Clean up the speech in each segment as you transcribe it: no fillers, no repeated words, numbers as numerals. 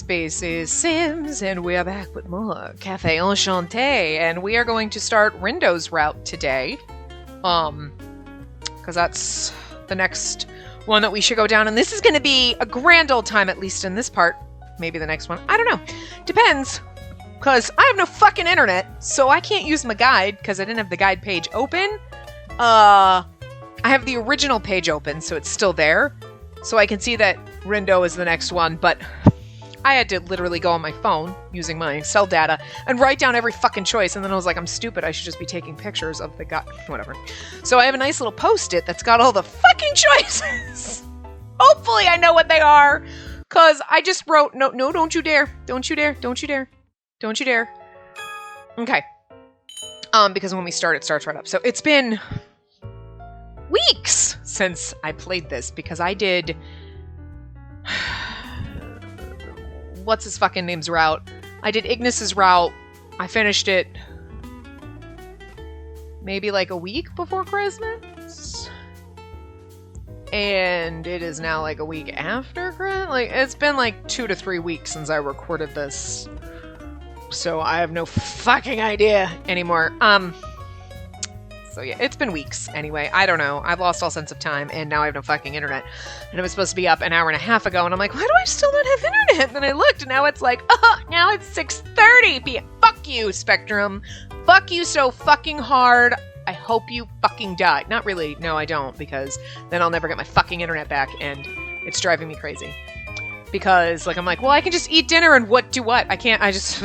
Spacey Sims, and we are back with more Cafe Enchante, and we are going to start Rindo's route today. Because that's the next one that we should go down, and this is going to be a grand old time, at least in this part. Maybe the next one. I don't know. Depends. Because I have no fucking internet, so I can't use my guide, because I didn't have the guide page open. I have the original page open, so it's still there. So I can see that Rindo is the next one, but I had to literally go on my phone, using my cell data, and write down every fucking choice, and then I was like, I'm stupid, I should just be taking pictures of the guy, whatever. So I have a nice little post-it that's got all the fucking choices! Hopefully I know what they are! Because I just wrote, no, don't you dare, don't you dare, don't you dare, don't you dare. Okay. Because when we start, it starts right up. So it's been weeks since I played this, because I did what's his fucking name's route. I did Ignis's route. I finished it maybe like a week before Christmas, and it is now like a week after Christmas. Like, it's been like 2 to 3 weeks since I recorded this, so I have no fucking idea anymore. So yeah, it's been weeks anyway. I don't know. I've lost all sense of time, and now I have no fucking internet. And I was supposed to be up an hour and a half ago, and I'm like, why do I still not have internet? And then I looked, and now it's like, now it's 6:30 p.m. Fuck you, Spectrum. Fuck you so fucking hard. I hope you fucking die. Not really. No, I don't, because then I'll never get my fucking internet back, and it's driving me crazy. Because, like, I'm like, well, I can just eat dinner and do what? I can't, I just...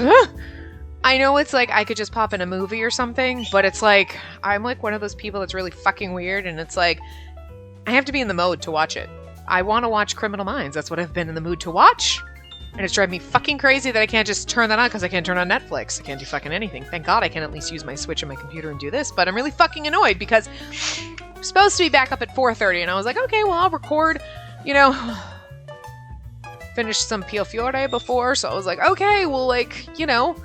I know it's like I could just pop in a movie or something, but it's like, I'm like one of those people that's really fucking weird, and it's like, I have to be in the mode to watch it. I want to watch Criminal Minds. That's what I've been in the mood to watch. And it's driving me fucking crazy that I can't just turn that on, because I can't turn on Netflix. I can't do fucking anything. Thank God I can at least use my Switch and my computer and do this, but I'm really fucking annoyed, because I'm supposed to be back up at 4:30, and I was like, okay, well, I'll record, you know, finished some Pio Fiore before, so I was like, okay, well, like, you know,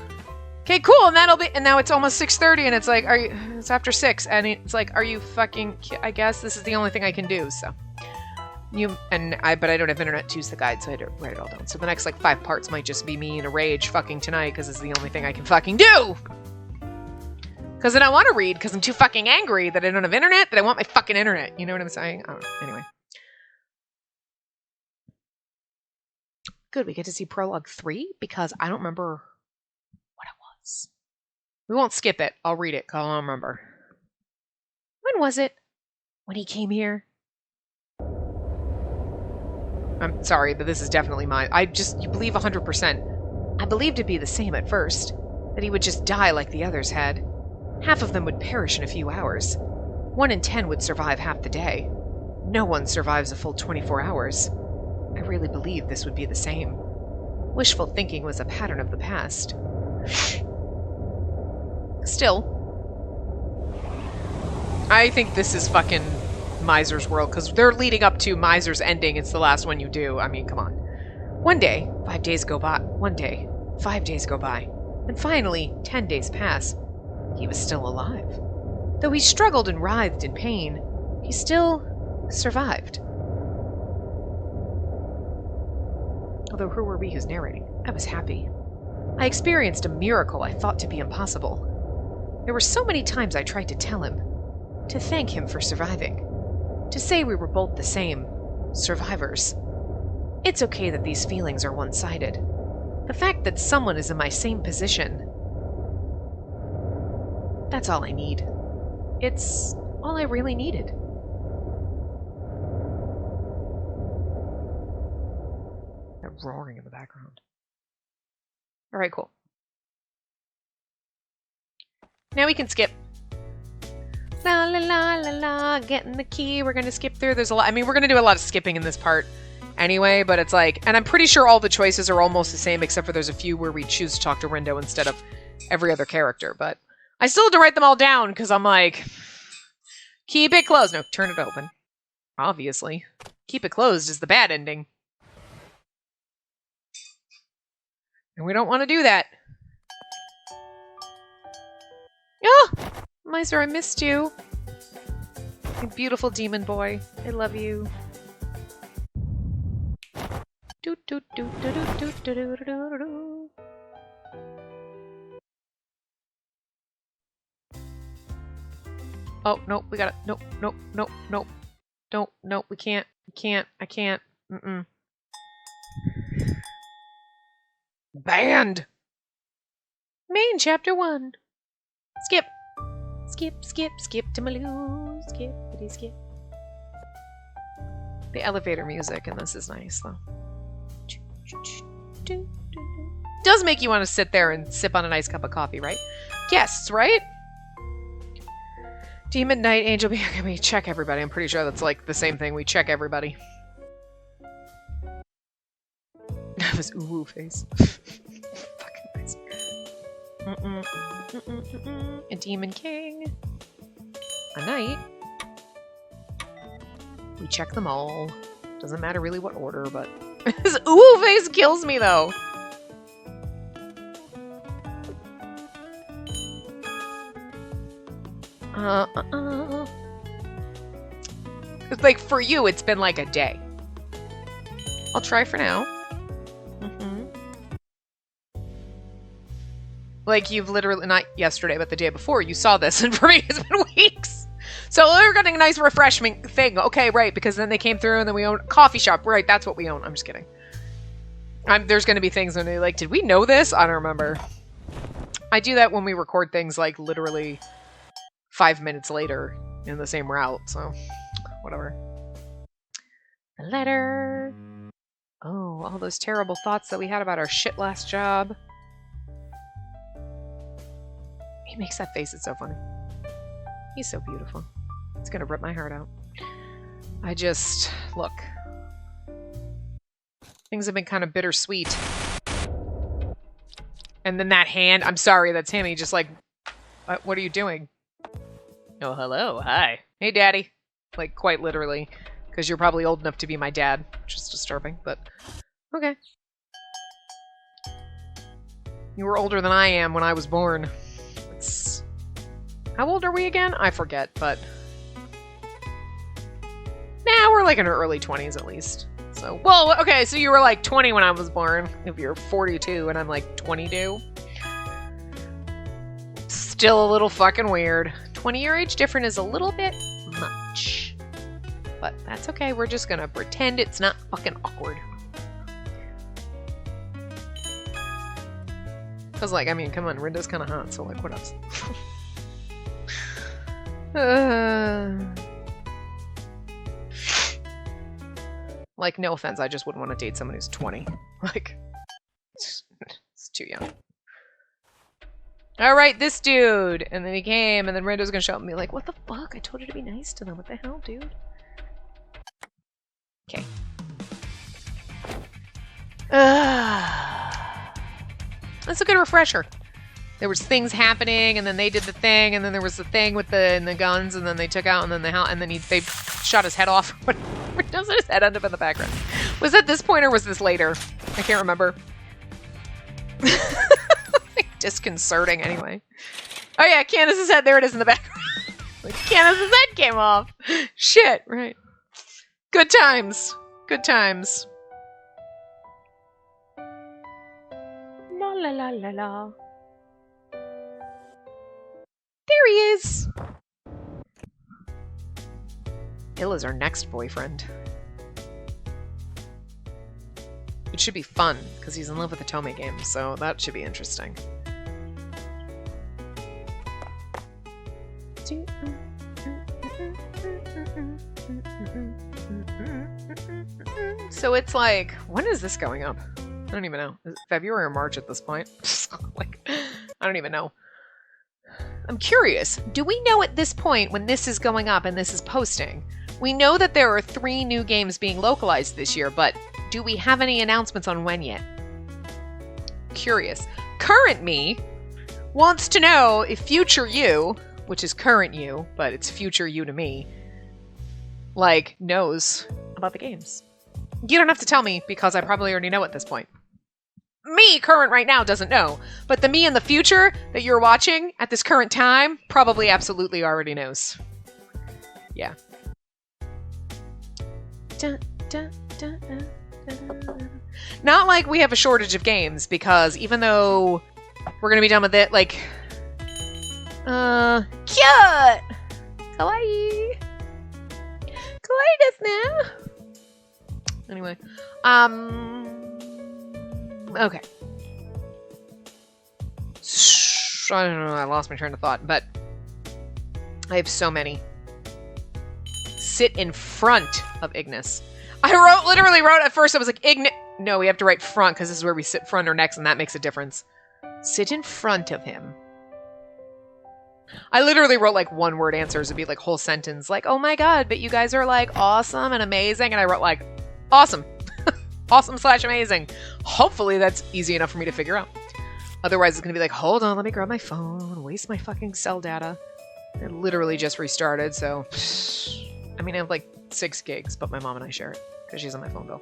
okay, cool, and now it's almost 6:30, and it's like, it's after 6, and it's like, are you fucking, I guess this is the only thing I can do, so. But I don't have internet to use the guide, so I had to write it all down. So the next, like, 5 parts might just be me in a rage fucking tonight, because it's the only thing I can fucking do! Because I don't want to read, because I'm too fucking angry that I don't have internet, that I want my fucking internet, you know what I'm saying? I don't know, anyway. Good, we get to see Prologue 3, because I don't remember what it was. We won't skip it. I'll read it, because I don't remember. When was it? When he came here? I'm sorry, but this is definitely mine. You believe 100%. I believed it'd be the same at first. That he would just die like the others had. Half of them would perish in a few hours. 1 in 10 would survive half the day. No one survives a full 24 hours. I really believed this would be the same. Wishful thinking was a pattern of the past. Still, I think this is fucking Miser's world, because they're leading up to Miser's ending. It's the last one you do. I mean, come on. One day, 5 days go by. One day, 5 days go by. And finally, 10 days pass. He was still alive. Though he struggled and writhed in pain, he still survived. Although who were we who's narrating? I was happy. I experienced a miracle I thought to be impossible. There were so many times I tried to tell him, to thank him for surviving, to say we were both the same, survivors. It's okay that these feelings are one-sided. The fact that someone is in my same position, that's all I need. It's all I really needed. That roaring in the background. Alright, cool. Now we can skip. La la la la la, getting the key, we're gonna skip through. There's a lot, I mean, we're gonna do a lot of skipping in this part anyway, but it's like, and I'm pretty sure all the choices are almost the same, except for there's a few where we choose to talk to Rindo instead of every other character, but I still had to write them all down, because I'm like, keep it closed. No, turn it open. Obviously. Keep it closed is the bad ending. And we don't want to do that. Oh! Miser, I missed you. You beautiful demon boy. I love you. Oh, nope, we gotta, nope, nope, nope, nope. Don't, nope, we can't, I can't. Banned! Main chapter 1. Skip. Skip, skip, skip to Maloo. Skippity skip. The elevator music in this is nice, though. Does make you want to sit there and sip on a nice cup of coffee, right? Yes, right? Demon Knight, Angel Behavior. We check everybody. I'm pretty sure that's like the same thing. We check everybody. That was ooh face. Fucking nice. A Demon King. A Knight. We check them all. Doesn't matter really what order, but his ooh face kills me though. It's like for you, it's been like a day. I'll try for now. Like you've literally, not yesterday, but the day before, you saw this, and for me, it's been weeks. So we're getting a nice refreshment thing. Okay, right, because then they came through and then we own a coffee shop. Right, that's what we own. I'm just kidding. There's going to be things when they're like, did we know this? I don't remember. I do that when we record things like literally 5 minutes later in the same route, so whatever. A letter. Oh, all those terrible thoughts that we had about our shit last job. He makes that face, it's so funny. He's so beautiful. It's gonna rip my heart out. I just, look. Things have been kind of bittersweet. And then that hand, I'm sorry, that's him. He just like, what are you doing? Oh, hello, hi. Hey, daddy. Like, quite literally. Because you're probably old enough to be my dad. Which is disturbing, but okay. You were older than I am when I was born. It's... How old are we again? I forget, but... Nah, we're like in our early 20s at least. So, well, okay, so you were like 20 when I was born. If you're 42 and I'm like 22. Still a little fucking weird. 20-year age different is a little bit much. But that's okay, we're just gonna pretend it's not fucking awkward. Cause like, I mean, come on, Rinda's kinda hot, so like, what else? Like, no offense, I just wouldn't want to date someone who's 20. Like, it's too young. Alright, this dude! And then he came, and then Rindo's gonna show up and be like, what the fuck? I told you to be nice to them. What the hell, dude? Okay. That's a good refresher. There was things happening, and then they did the thing, and then there was the thing with the guns, and then they took out, and then they shot his head off. Doesn't his head end up in the background? Was it this point or was this later? I can't remember. Disconcerting, anyway. Oh yeah, Candace's head. There it is in the background. Like, Candace's head came off. Shit, right. Good times. Good times. La la la la la. There he is! Illa's our next boyfriend. It should be fun, because he's in love with the Tome game, so that should be interesting. So it's like, when is this going up? I don't even know. Is it February or March at this point? Like, I don't even know. I'm curious, do we know at this point when this is going up and this is posting? We know that there are 3 new games being localized this year, but do we have any announcements on when yet? Curious. Current me wants to know if future you, which is current you, but it's future you to me, like, knows about the games. You don't have to tell me because I probably already know at this point. Me, current right now, doesn't know. But the me in the future that you're watching at this current time probably absolutely already knows. Yeah. Dun, dun, dun, dun, dun. Not like we have a shortage of games, because even though we're gonna be done with it, like, cute! Kawaii! Kawaii desu ne! Anyway, okay. I don't know, I lost my train of thought, but I have so many. Sit in front of Ignis. I literally wrote at first, I was like, Ignis. No, we have to write front because this is where we sit front or next, and that makes a difference. Sit in front of him. I literally wrote like one word answers. It'd be like whole sentence, like, oh my god, but you guys are like awesome and amazing. And I wrote like, awesome. Awesome / amazing. Hopefully that's easy enough for me to figure out. Otherwise it's gonna be like, hold on, let me grab my phone, waste my fucking cell data. It literally just restarted, so. I mean, I have like 6 gigs, but my mom and I share it because she's on my phone bill.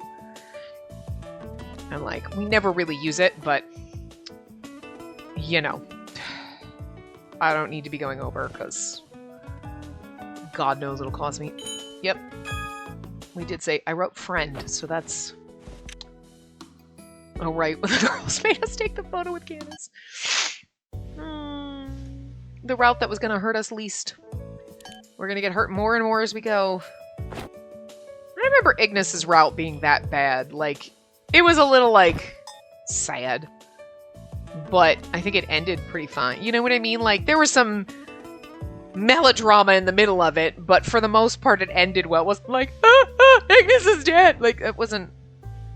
And like, we never really use it, but you know, I don't need to be going over because God knows it'll cost me. Yep. We did say, I wrote friend, so that's... Oh, right. The girls made us take the photo with Candace. The route that was going to hurt us least. We're going to get hurt more and more as we go. I remember Ignis's route being that bad. Like, it was a little, like, sad. But I think it ended pretty fine. You know what I mean? Like, there was some melodrama in the middle of it, but for the most part it ended well. It wasn't like, Ignis is dead! Like, it wasn't,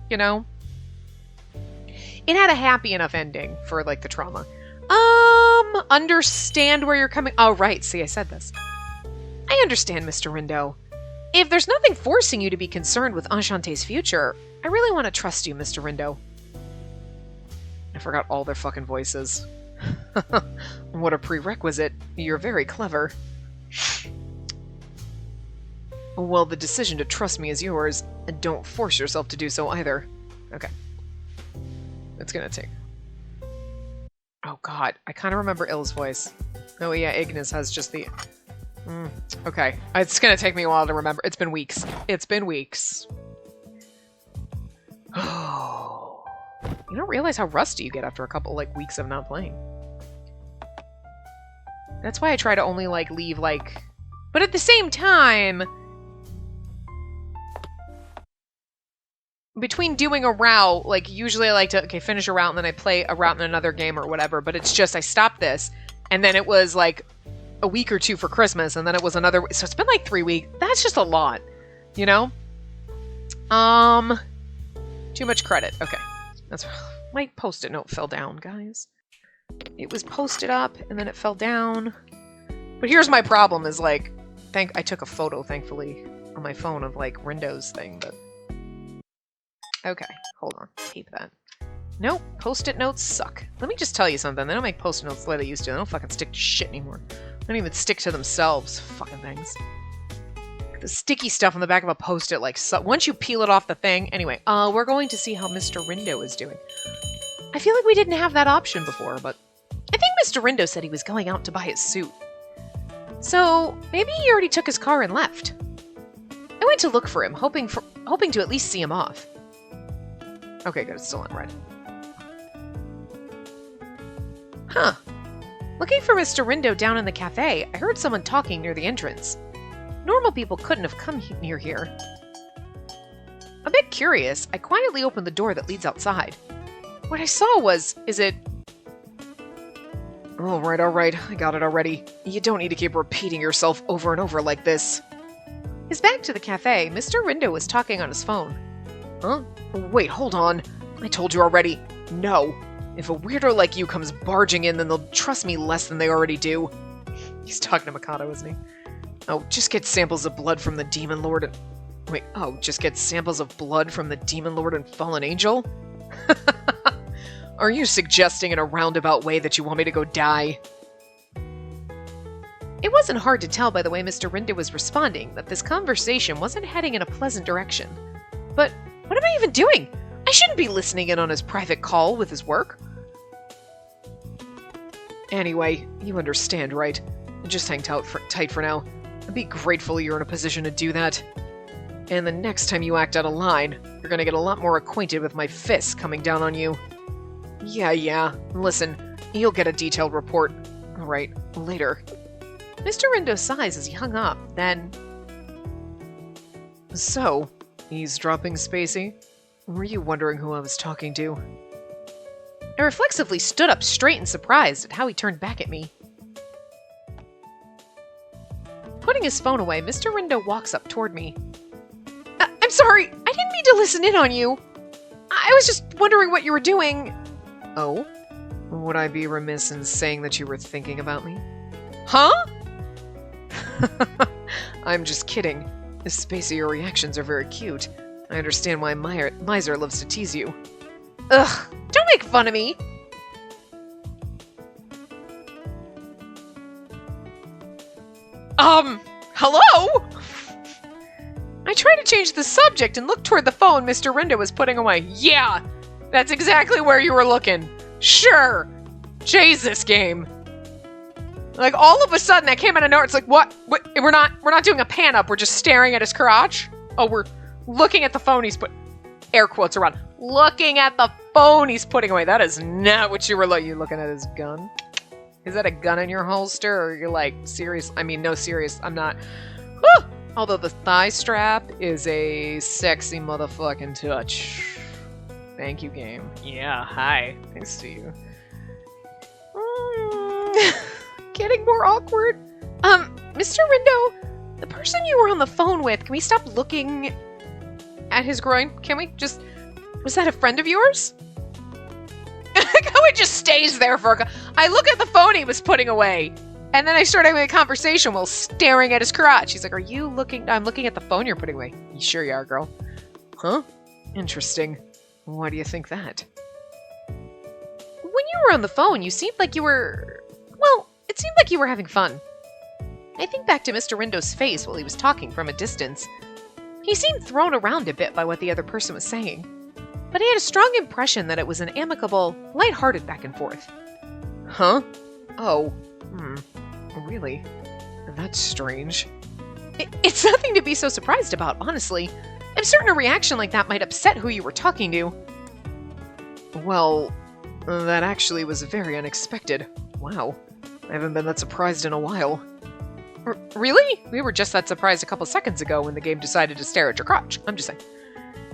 you know? It had a happy enough ending for, like, the trauma. Understand where you're coming... Oh, right. See, I said this. I understand, Mr. Rindo. If there's nothing forcing you to be concerned with Enchante's future, I really want to trust you, Mr. Rindo. I forgot all their fucking voices. What a prerequisite. You're very clever. Well, the decision to trust me is yours, and don't force yourself to do so either. Okay. It's gonna take... Oh god, I kind of remember Ill's voice. Oh yeah, Ignis has just the... Okay, it's gonna take me a while to remember. It's been weeks. It's been weeks. Oh, you don't realize how rusty you get after a couple, like, weeks of not playing. That's why I try to only, like, leave, like... But at the same time... Between doing a route, like, usually I like to, okay, finish a route and then I play a route in another game or whatever, but it's just I stopped this, and then it was, like, a week or 2 for Christmas, and then it was another... So it's been, like, 3 weeks. That's just a lot, you know? Too much credit. Okay. That's... My post-it note fell down, guys. It was posted up, and then it fell down. But here's my problem, is, like... I took a photo, thankfully, on my phone of, like, Rindo's thing, but... Okay, hold on. Tape that. Nope, post-it notes suck. Let me just tell you something. They don't make post-it notes the way they used to. They don't fucking stick to shit anymore. They don't even stick to themselves. Fucking things. The sticky stuff on the back of a post-it, like, once you peel it off the thing... Anyway, we're going to see how Mr. Rindo is doing. I feel like we didn't have that option before, but... I think Mr. Rindo said he was going out to buy his suit. So, maybe he already took his car and left. I went to look for him, hoping to at least see him off. Okay, good. It's still on red. Huh. Looking for Mr. Rindo down in the cafe, I heard someone talking near the entrance. Normal people couldn't have come near here. A bit curious, I quietly opened the door that leads outside. What I saw was... Is it... Alright, I got it already. You don't need to keep repeating yourself over and over like this. His back to the cafe, Mr. Rindo was talking on his phone. Huh? Wait, hold on. I told you already. No. If a weirdo like you comes barging in, then they'll trust me less than they already do. He's talking to Mikado, isn't he? Oh, just get samples of blood from the Demon Lord and... Wait, oh, just get samples of blood from the Demon Lord and Fallen Angel? Are you suggesting in a roundabout way that you want me to go die? It wasn't hard to tell by the way Mr. Rindo was responding that this conversation wasn't heading in a pleasant direction. But what am I even doing? I shouldn't be listening in on his private call with his work. Anyway, you understand, right? Just hang tight for now. I'd be grateful you're in a position to do that. And the next time you act out of line, you're gonna get a lot more acquainted with my fists coming down on you. Yeah. Listen, you'll get a detailed report. Alright, later. Mr. Rindo sighs as he hung up, then... So, eavesdropping, Spacey? Were you wondering who I was talking to? I reflexively stood up straight and surprised at how he turned back at me. Putting his phone away, Mr. Rindo walks up toward me. I'm sorry, I didn't mean to listen in on you. I was just wondering what you were doing. Oh? Would I be remiss in saying that you were thinking about me? Huh? I'm just kidding. Spacey, your reactions are very cute. I understand why Miser loves to tease you. Ugh, don't make fun of me! Hello? I tried to change the subject and looked toward the phone Mr. Rindo was putting away. Yeah, that's exactly where you were looking. Sure. Jesus, game. Like, all of a sudden, that came out of nowhere. It's like, what? We're not doing a pan up. We're just staring at his crotch. Oh, we're looking at the phone he's put... Air quotes around. Looking at the phone he's putting away. That is not what you were like. You looking at his gun? Is that a gun in your holster? Or you're like, serious? I mean, no, serious. I'm not... Woo! Although the thigh strap is a sexy motherfucking touch. Thank you, game. Yeah, hi. Nice to see you. Getting more awkward. Mr. Rindo, the person you were on the phone with, can we stop looking at his groin? Can we just... Was that a friend of yours? How it just stays there for I look at the phone he was putting away, and then I start having a conversation while staring at his crotch. He's like, are you looking... I'm looking at the phone you're putting away. You sure you are, girl. Huh? Interesting. Why do you think that? When you were on the phone, you seemed like you were... Well, it seemed like you were having fun. I think back to Mr. Rindo's face while he was talking from a distance. He seemed thrown around a bit by what the other person was saying, but I had a strong impression that it was an amicable, light-hearted back and forth. Huh? Oh. Really? That's strange. It's nothing to be so surprised about, honestly. I'm certain a reaction like that might upset who you were talking to. Well, that actually was very unexpected. Wow. I haven't been that surprised in a while. Really? We were just that surprised a couple seconds ago when the game decided to stare at your crotch. I'm just saying.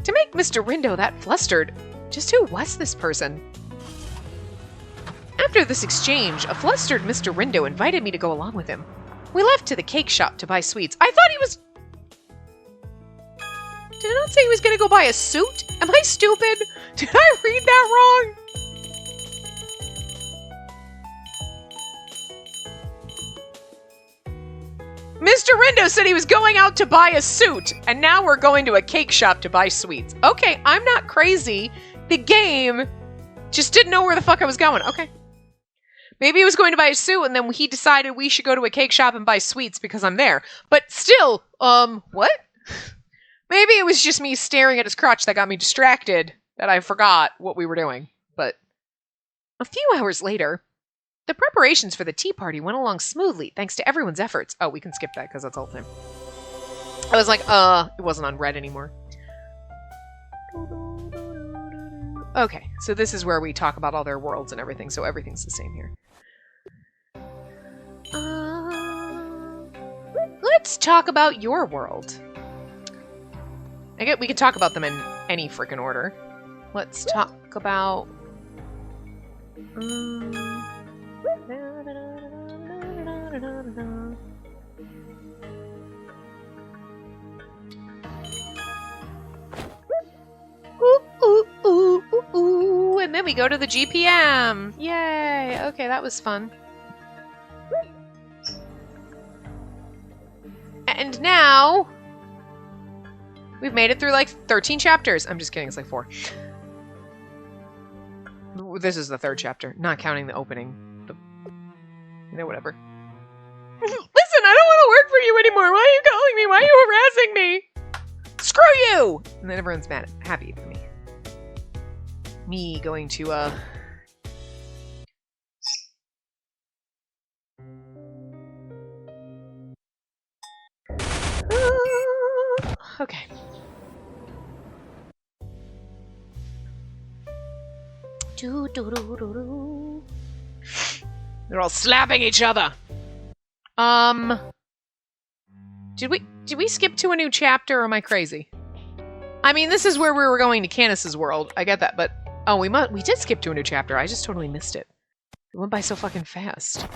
To make Mr. Rindo that flustered, just who was this person? After this exchange, a flustered Mr. Rindo invited me to go along with him. We left to the cake shop to buy sweets. I thought he was... Did I not say he was going to go buy a suit? Am I stupid? Did I read that wrong? Mr. Rindo said he was going out to buy a suit, and now we're going to a cake shop to buy sweets. Okay, I'm not crazy. The game just didn't know where the fuck I was going. Okay. Maybe he was going to buy a suit, and then he decided we should go to a cake shop and buy sweets because I'm there. But still, what? Maybe it was just me staring at his crotch that got me distracted, that I forgot what we were doing. But a few hours later... The preparations for the tea party went along smoothly, thanks to everyone's efforts. Oh, we can skip that, because that's all the time. I was like, it wasn't on red anymore. Okay, so this is where we talk about all their worlds and everything, so everything's the same here. Let's talk about your world. I get we could talk about them in any freaking order. Let's talk about... Ooh, and then we go to the GPM. Yay! Okay, that was fun. And now we've made it through like 13 chapters. I'm just kidding, it's like 4. This is the 3rd chapter, not counting the opening. You know, whatever. Listen, I don't want to work for you anymore. Why are you calling me? Why are you harassing me? Screw you! And then everyone's mad, happy for me. Me going to, Okay. They're all slapping each other. Did we skip to a new chapter, or am I crazy? I mean, this is where we were going to Candace's world. I get that, but oh, we did skip to a new chapter. I just totally missed it. It went by so fucking fast.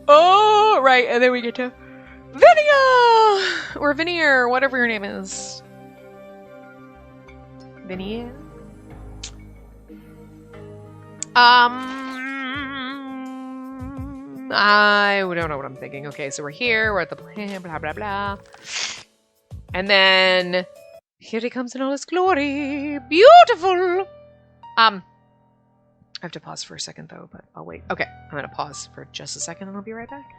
Oh, right, and then we get to Vinia! Or Vinier, whatever your name is. Vinier? I don't know what I'm thinking. Okay, so we're here, we're at the plan, blah, blah, blah. And then, here he comes in all his glory. Beautiful! I have to pause for a second, though, but I'll wait. Okay, I'm gonna pause for just a second, and I'll be right back.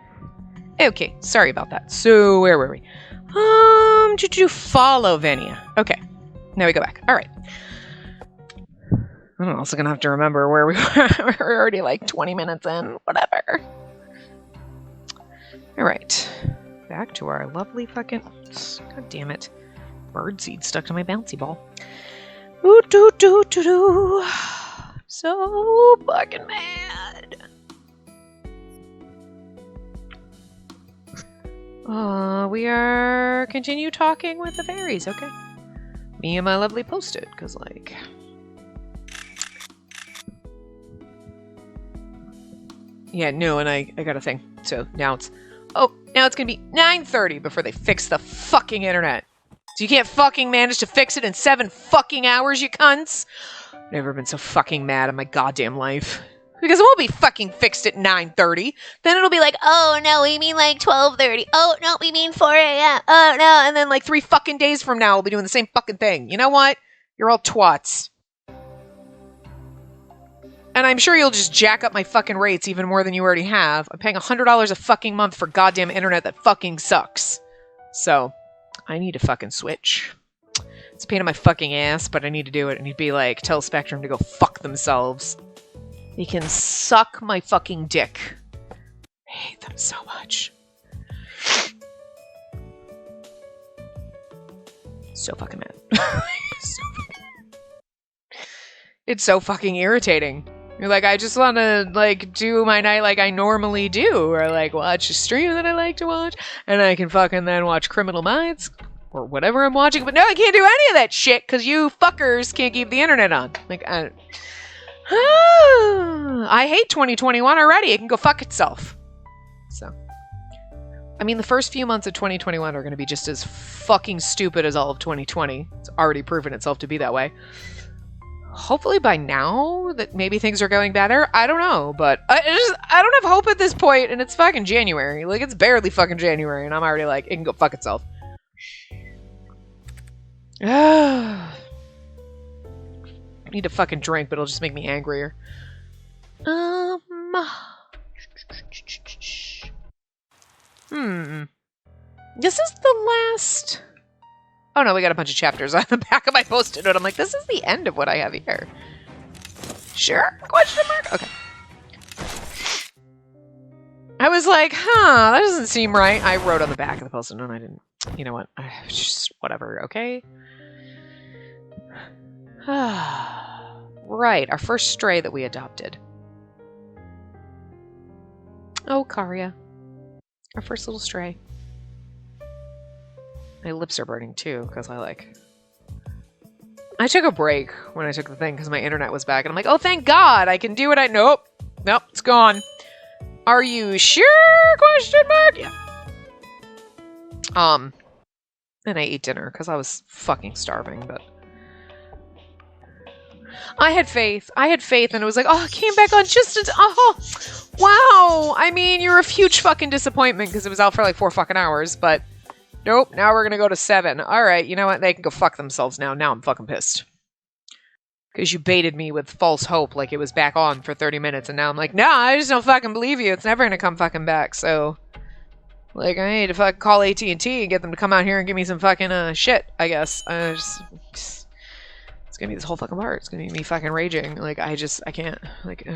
Okay, sorry about that. So, where were we? Did you follow Venia? Okay, now we go back. All right. I'm also gonna have to remember where we were. We're already like 20 minutes in. Whatever. All right, back to our lovely fucking. God damn it, birdseed stuck to my bouncy ball. Ooh, doo doo doo doo. So fucking mad. We are continue talking with the fairies. Okay, me and my lovely post-it, because like. Yeah, no, and I got a thing. So now it's gonna be 9:30 before they fix the fucking internet. So you can't fucking manage to fix it in 7 fucking hours, you cunts. I've never been so fucking mad in my goddamn life. Because it won't be fucking fixed at 9:30. Then it'll be like, oh no, we mean like 12:30. Oh no, we mean 4 a.m. Oh no, and then like 3 fucking days from now we'll be doing the same fucking thing. You know what? You're all twats. And I'm sure you'll just jack up my fucking rates even more than you already have. I'm paying $100 a fucking month for goddamn internet that fucking sucks. So, I need to fucking switch. It's a pain in my fucking ass, but I need to do it. I need to be like, tell Spectrum to go fuck themselves. They can suck my fucking dick. I hate them so much. So fucking mad. It's so fucking irritating. You're like, I just want to, like, do my night like I normally do. Or, like, watch a stream that I like to watch. And I can fucking then watch Criminal Minds. Or whatever I'm watching. But no, I can't do any of that shit. Because you fuckers can't keep the internet on. Like, I hate 2021 already. It can go fuck itself. So. I mean, the first few months of 2021 are going to be just as fucking stupid as all of 2020. It's already proven itself to be that way. Hopefully by now that maybe things are going better. I don't know, but I don't have hope at this point, and it's fucking January. Like, it's barely fucking January, and I'm already like, it can go fuck itself. I need to fucking drink, but it'll just make me angrier. This is the last... Oh no, we got a bunch of chapters on the back of my post-it note. I'm like, this is the end of what I have here. Sure? Question mark? Okay. I was like, that doesn't seem right. I wrote on the back of the post-it note. I didn't. You know what? Just whatever, okay? Right, our first stray that we adopted. Oh, Karya. Our first little stray. My lips are burning too, because I took a break when I took the thing because my internet was back, and I'm like, oh, thank God, I can do it. Nope, it's gone. Are you sure? Question mark. Yeah. And I ate dinner because I was fucking starving, but I had faith, and it was like, oh, I came back on just wow. I mean, you're a huge fucking disappointment because it was out for like 4 fucking hours, but. Nope, now we're gonna go to 7. Alright, you know what? They can go fuck themselves now. Now I'm fucking pissed. Because you baited me with false hope like it was back on for 30 minutes, and now I'm like, no, I just don't fucking believe you. It's never gonna come fucking back, so... Like, I need to fucking call AT&T and get them to come out here and give me some fucking shit, I guess. It's gonna be this whole fucking part. It's gonna be me fucking raging. Like, I can't. Like,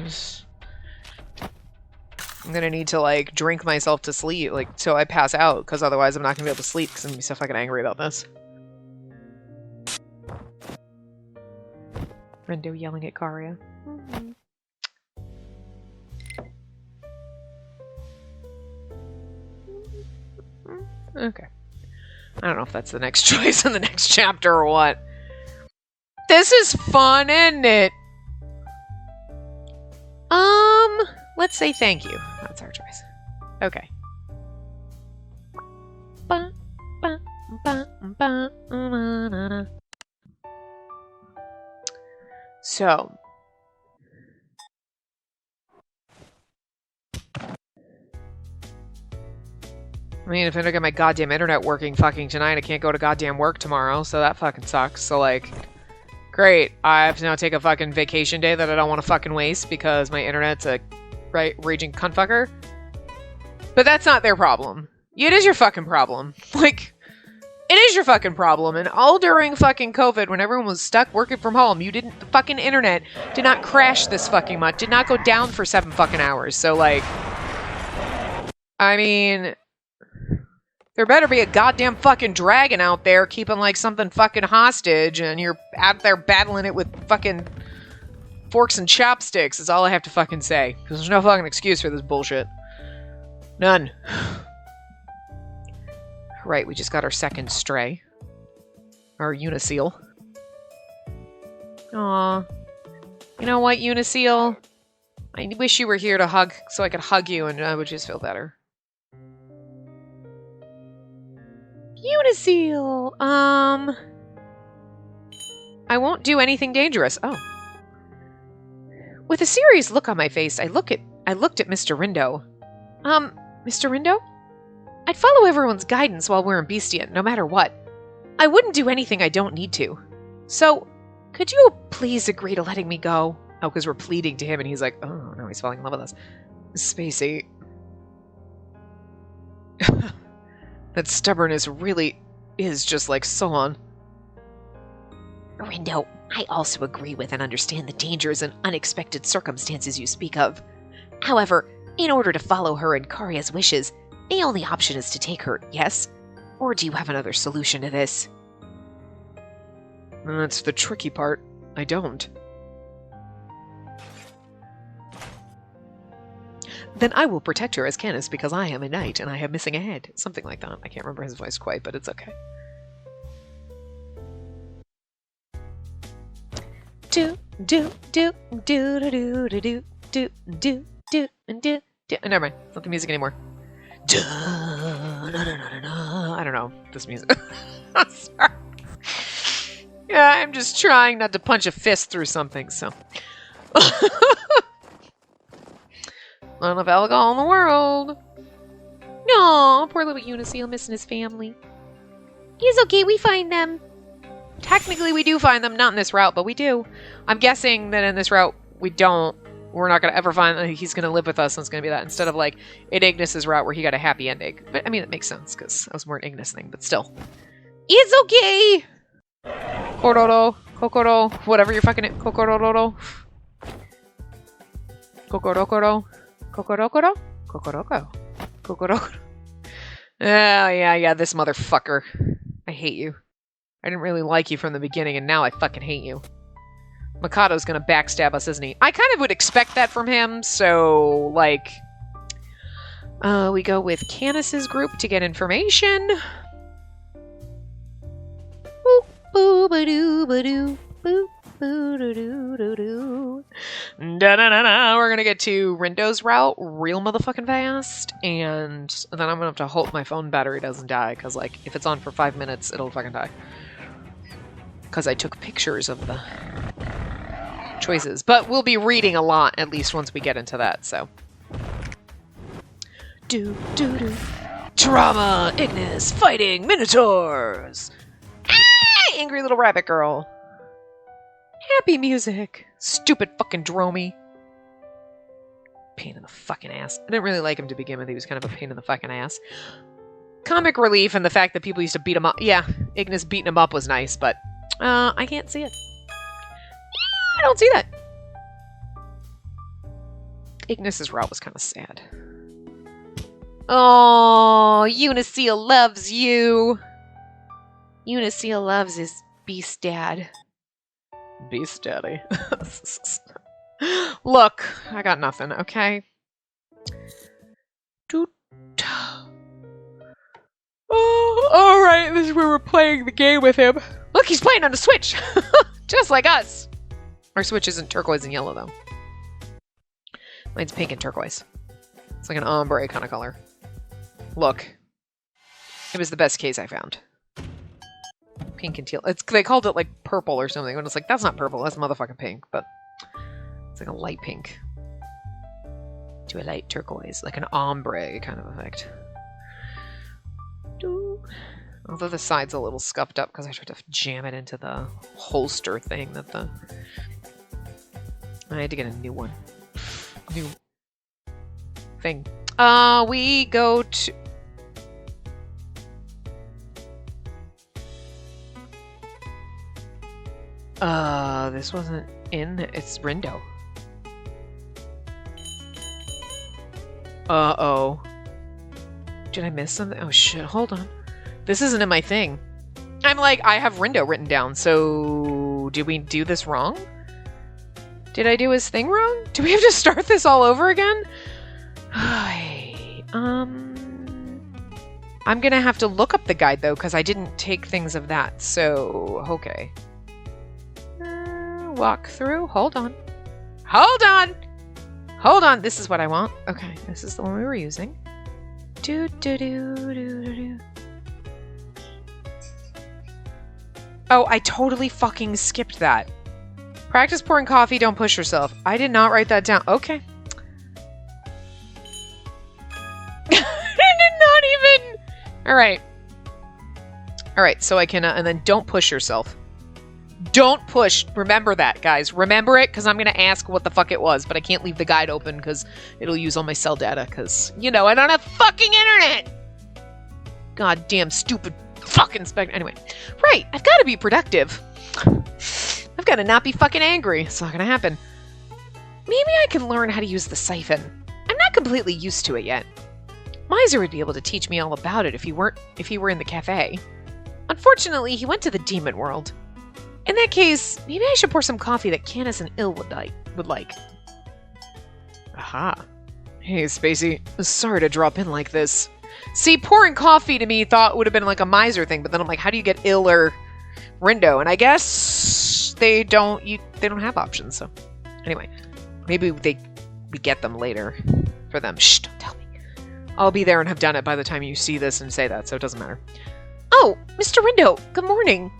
I'm gonna need to, like, drink myself to sleep, like, so I pass out, because otherwise I'm not gonna be able to sleep, because I'm gonna be so fucking angry about this. Rendo yelling at Karia. Mm-hmm. Okay. I don't know if that's the next choice in the next chapter or what. This is fun, isn't it? Let's say thank you. That's our choice. Okay. So. I mean, if I don't get my goddamn internet working fucking tonight, I can't go to goddamn work tomorrow, so that fucking sucks. So, like, great. I have to now take a fucking vacation day that I don't want to fucking waste because my internet's a raging cunt fucker. But that's not their problem. It is your fucking problem. Like, it is your fucking problem. And all during fucking COVID, when everyone was stuck working from home, the fucking internet did not crash this fucking much. Did not go down for 7 fucking hours. So, like, I mean, there better be a goddamn fucking dragon out there keeping, like, something fucking hostage, and you're out there battling it with fucking forks and chopsticks, is all I have to fucking say. Because there's no fucking excuse for this bullshit. None. Right, we just got our second stray. Our Uniseal. Aww. You know what, Uniseal? I wish you were here to hug, so I could hug you and I would just feel better. Uniseal! I won't do anything dangerous. Oh. With a serious look on my face, I looked at Mr. Rindo. Mr. Rindo? I'd follow everyone's guidance while we're in Bestiant, no matter what. I wouldn't do anything I don't need to. So, could you please agree to letting me go? Oh, because we're pleading to him and he's like, oh, no, he's falling in love with us. Spacey. That stubbornness really is just like so on. Rindo, I also agree with and understand the dangers and unexpected circumstances you speak of. However, in order to follow her and Karia's wishes, the only option is to take her, yes? Or do you have another solution to this? That's the tricky part. I don't. Then I will protect her as Canis because I am a knight and I am missing a head. Something like that. I can't remember his voice quite, but it's okay. Do do do do do do do do do do do do. Never mind. It's not the music anymore. I don't know this music. Sorry. Yeah, I'm just trying not to punch a fist through something, so. Not enough alcohol in the world. No, poor little Uniseal missing his family. It's okay, we find them. Technically, we do find them, not in this route, but we do. I'm guessing that in this route, we don't. We're not going to ever find that he's going to live with us, and it's going to be that instead of, like, in Ignis's route where he got a happy ending. But, I mean, it makes sense, because that was more an Ignis thing, but still. It's okay! Kororo, Kokoro, whatever you're fucking... Kokororo. Kokorokoro. Kokorokoro? Kokoroko. Kokorokoro. Oh, yeah, this motherfucker. I hate you. I didn't really like you from the beginning, and now I fucking hate you. Mikado's gonna backstab us, isn't he? I kind of would expect that from him, so, like... we go with Canis's group to get information. Boop, boo-ba-doo-ba-doo, boop, boo-doo-doo-doo-doo. Da-da-da-da. We're gonna get to Rindo's route real motherfucking fast, and then I'm gonna have to hope my phone battery doesn't die, because, like, if it's on for 5 minutes, it'll fucking die. Because I took pictures of the choices. But we'll be reading a lot, at least once we get into that, so. Do-do-do. Trauma! Ignis! Fighting! Minotaurs! Ah! Angry little rabbit girl. Happy music! Stupid fucking Dromy. Pain in the fucking ass. I didn't really like him to begin with. He was kind of a pain in the fucking ass. comic relief and the fact that people used to beat him up. Yeah, Ignis beating him up was nice, but I can't see it. I don't see that. Ignis's route was kind of sad. Oh, Uniceal loves you. Uniceal loves his beast dad. Beast daddy. Look, I got nothing, okay? Oh, alright, this is where we're playing the game with him. Look, he's playing on the Switch! Just like us! Our Switch isn't turquoise and yellow, though. Mine's pink and turquoise. It's like an ombre kind of color. Look. It was the best case I found. Pink and teal. They called it like purple or something, and it's like, that's not purple, that's motherfucking pink, but it's like a light pink to a light turquoise, like an ombre kind of effect. Although the side's a little scuffed up because I tried to jam it into the holster thing that the... I had to get a new one. New thing. We go to... this wasn't in... It's Rindo. Uh-oh. Did I miss something? Oh, shit. Hold on. This isn't in my thing. I'm like, I have Rindo written down, so... Did we do this wrong? Did I do his thing wrong? Do we have to start this all over again? I'm gonna have to look up the guide, though, because I didn't take things of that, so... Okay. Walk through? Hold on. Hold on! Hold on! This is what I want. Okay, this is the one we were using. Oh, I totally fucking skipped that. Practice pouring coffee, don't push yourself. I did not write that down. Okay. I did not even... Alright. Alright, so I can... and then don't push yourself. Don't push. Remember that, guys. Remember it, because I'm going to ask what the fuck it was, but I can't leave the guide open, because it'll use all my cell data, because, you know, I don't have fucking internet! Goddamn stupid fucking spec... Anyway. Right, I've got to be productive. I've got to not be fucking angry. It's not going to happen. Maybe I can learn how to use the siphon. I'm not completely used to it yet. Miser would be able to teach me all about it if he were in the cafe. Unfortunately, he went to the demon world. In that case, maybe I should pour some coffee that Canis and Il would like. Aha. Hey, Spacey. Sorry to drop in like this. See, pouring coffee to me thought would have been like a miser thing, but then I'm like, how do you get Il or Rindo? And I guess they don't have options, so. Anyway, maybe we get them later for them. Shh, don't tell me. I'll be there and have done it by the time you see this and say that, so it doesn't matter. Oh, Mr. Rindo, good morning.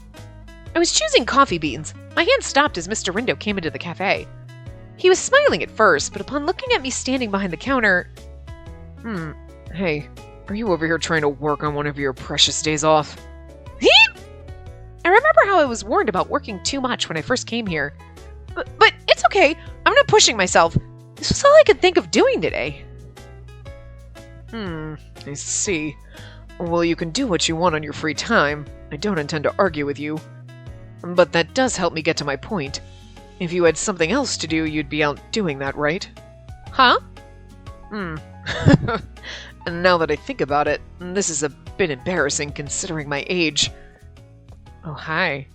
I was choosing coffee beans. My hand stopped as Mr. Rindo came into the cafe. He was smiling at first, but upon looking at me standing behind the counter... Hey, are you over here trying to work on one of your precious days off? I remember how I was warned about working too much when I first came here. But it's okay. I'm not pushing myself. This was all I could think of doing today. I see. Well, you can do what you want on your free time. I don't intend to argue with you. But that does help me get to my point. If you had something else to do, you'd be out doing that, right? Huh? And now that I think about it, this is a bit embarrassing considering my age. Oh, hi.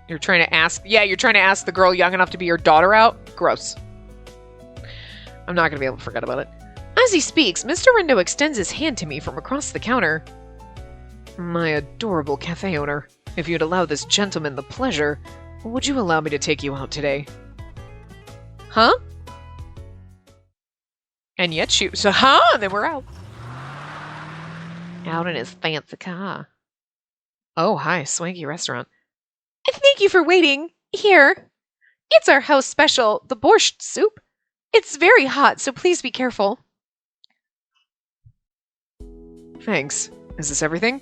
You're trying to ask... Yeah, you're trying to ask the girl young enough to be your daughter out? Gross. I'm not going to be able to forget about it. As he speaks, Mr. Rindo extends his hand to me from across the counter. My adorable cafe owner. If you'd allow this gentleman the pleasure, would you allow me to take you out today? Huh? And yet she... So, huh? And then we're out. Out in his fancy car. Oh, hi. Swanky restaurant. Thank you for waiting. Here. It's our house special, the borscht soup. It's very hot, so please be careful. Thanks. Is this everything?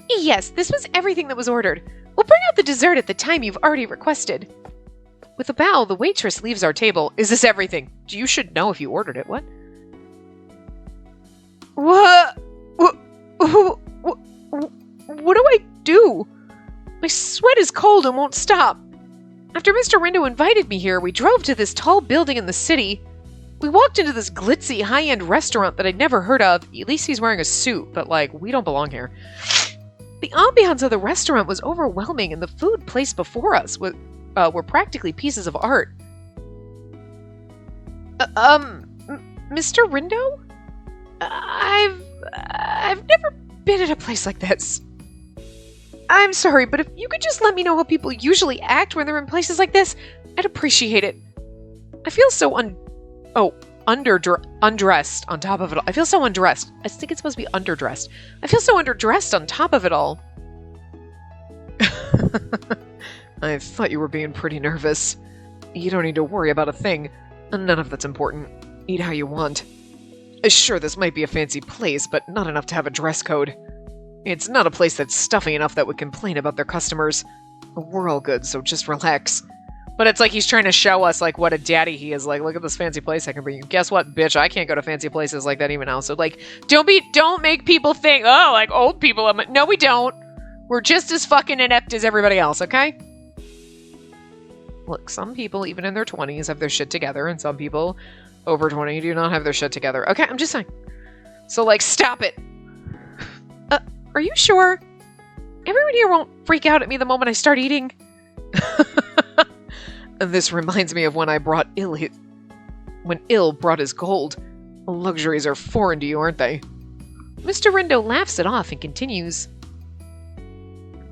Yes, this was everything that was ordered. We'll bring out the dessert at the time you've already requested. With a bow, the waitress leaves our table. Is this everything? You should know if you ordered it. What? What? What do I do? My sweat is cold and won't stop. After Mr. Rindo invited me here, we drove to this tall building in the city. We walked into this glitzy, high-end restaurant that I'd never heard of. At least he's wearing a suit, but, like, we don't belong here. The ambiance of the restaurant was overwhelming, and the food placed before us were practically pieces of art. Mr. Rindo? I've never been at a place like this. I'm sorry, but if you could just let me know how people usually act when they're in places like this, I'd appreciate it. I feel so undressed on top of it all. I feel so undressed. I think it's supposed to be underdressed. I feel so underdressed on top of it all. I thought you were being pretty nervous. You don't need to worry about a thing. None of that's important. Eat how you want. Sure, this might be a fancy place, but not enough to have a dress code. It's not a place that's stuffy enough that would complain about their customers. We're all good, so just relax. But it's like he's trying to show us, like, what a daddy he is. Like, look at this fancy place I can bring you. Guess what, bitch? I can't go to fancy places like that even now. So, like, don't make people think, oh, like, old people. No, we don't. We're just as fucking inept as everybody else, okay? Look, some people, even in their 20s, have their shit together, and some people over 20 do not have their shit together. Okay, I'm just saying. So, like, stop it. Are you sure? Everyone here won't freak out at me the moment I start eating. This reminds me of when when Il brought his gold. Luxuries are foreign to you, aren't they? Mr. Rindo laughs it off and continues.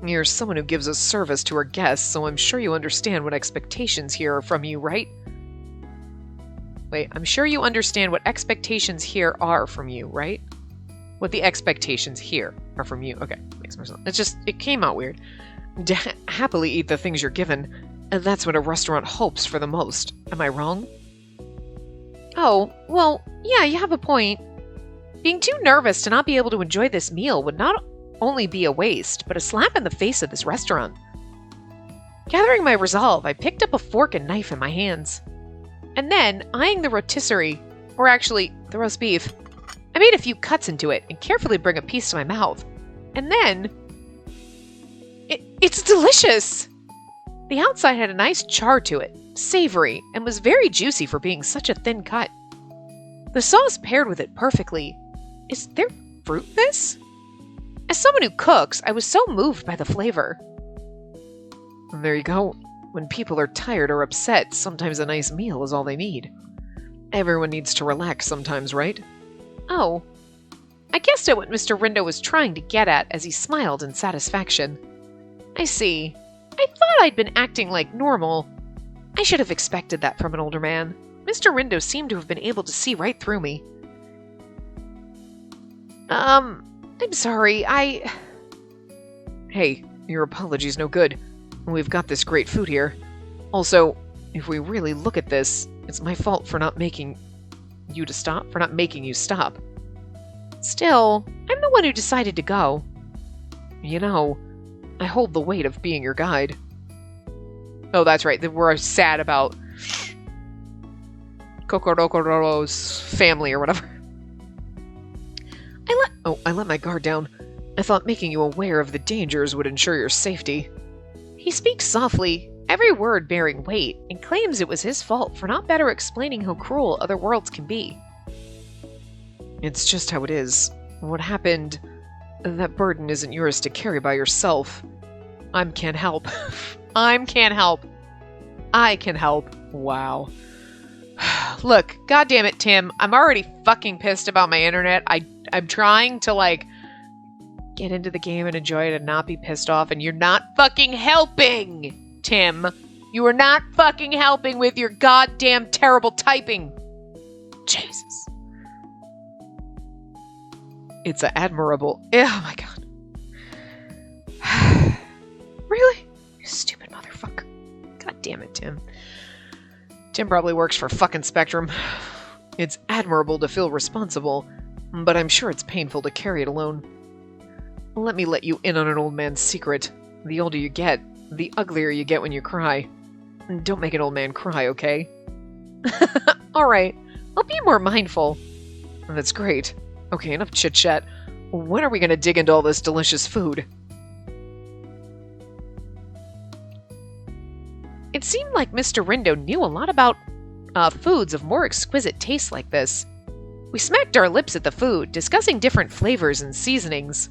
You're someone who gives a service to her guests, so I'm sure you understand what expectations here are from you, right? Wait, I'm sure you understand what expectations here are from you, right? What the expectations here are from you. Okay, makes more sense. It came out weird. Happily eat the things you're given. And that's what a restaurant hopes for the most. Am I wrong? Oh, well, yeah, you have a point. Being too nervous to not be able to enjoy this meal would not only be a waste, but a slap in the face of this restaurant. Gathering my resolve, I picked up a fork and knife in my hands. And then, eyeing the rotisserie, or actually, the roast beef, I made a few cuts into it and carefully bring a piece to my mouth. And then... It's delicious! The outside had a nice char to it, savory, and was very juicy for being such a thin cut. The sauce paired with it perfectly. Is there fruit in this? As someone who cooks, I was so moved by the flavor. And there you go. When people are tired or upset, sometimes a nice meal is all they need. Everyone needs to relax sometimes, right? Oh. I guessed at what Mr. Rindo was trying to get at as he smiled in satisfaction. I see. I thought I'd been acting like normal. I should have expected that from an older man. Mr. Rindo seemed to have been able to see right through me. I'm sorry, Hey, your apology's no good. We've got this great food here. Also, if we really look at this, it's my fault for not making you stop. Still, I'm the one who decided to go. You know, I hold the weight of being your guide. Oh, that's right. We're sad about Kokorokoro's family or whatever. I let my guard down. I thought making you aware of the dangers would ensure your safety. He speaks softly, every word bearing weight, and claims it was his fault for not better explaining how cruel other worlds can be. It's just how it is. What happened, that burden isn't yours to carry by yourself. I can't help. I can help. Wow. Look, goddamn it, Tim. I'm already fucking pissed about my internet. I'm trying to, like, get into the game and enjoy it and not be pissed off, and you're not fucking helping, Tim. You are not fucking helping with your goddamn terrible typing. Jesus. It's admirable. Oh my god. Really? You stupid motherfucker. God damn it, Tim. Tim probably works for fucking Spectrum. It's admirable to feel responsible, but I'm sure it's painful to carry it alone. Let me let you in on an old man's secret. The older you get, the uglier you get when you cry. Don't make an old man cry, okay? Alright, I'll be more mindful. That's great. Okay, enough chit-chat. When are we going to dig into all this delicious food? It seemed like Mr. Rindo knew a lot about foods of more exquisite taste like this. We smacked our lips at the food, discussing different flavors and seasonings.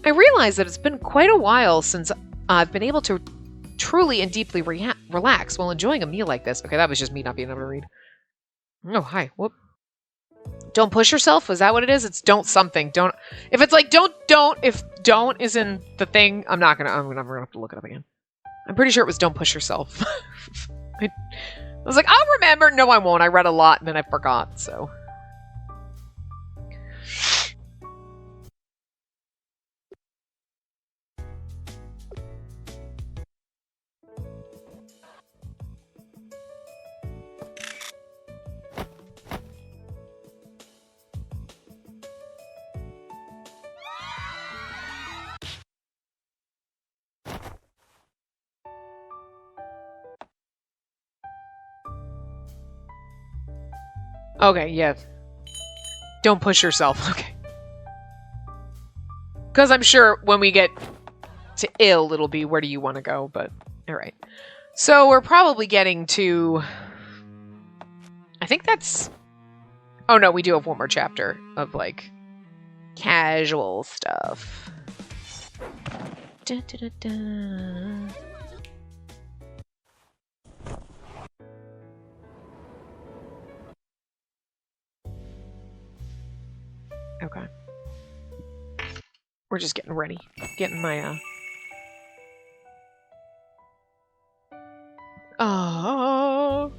I realized that it's been quite a while since I've been able to truly and deeply relax while enjoying a meal like this. Okay, that was just me not being able to read. Oh, hi. Whoop. Don't push yourself? Is that what it is? It's don't something. Don't. If it's like don't, if don't is in the thing, I'm never gonna have to look it up again. I'm pretty sure it was don't push yourself. I was like, I'll remember. No, I won't. I read a lot and then I forgot, so. Okay, yeah. Don't push yourself. Okay. Because I'm sure when we get to ill, it'll be where do you want to go, but alright. So we're probably getting to... I think that's... Oh no, we do have one more chapter of, like, casual stuff. Da, da, da, da. Okay. We're just getting ready. Getting my, Oh.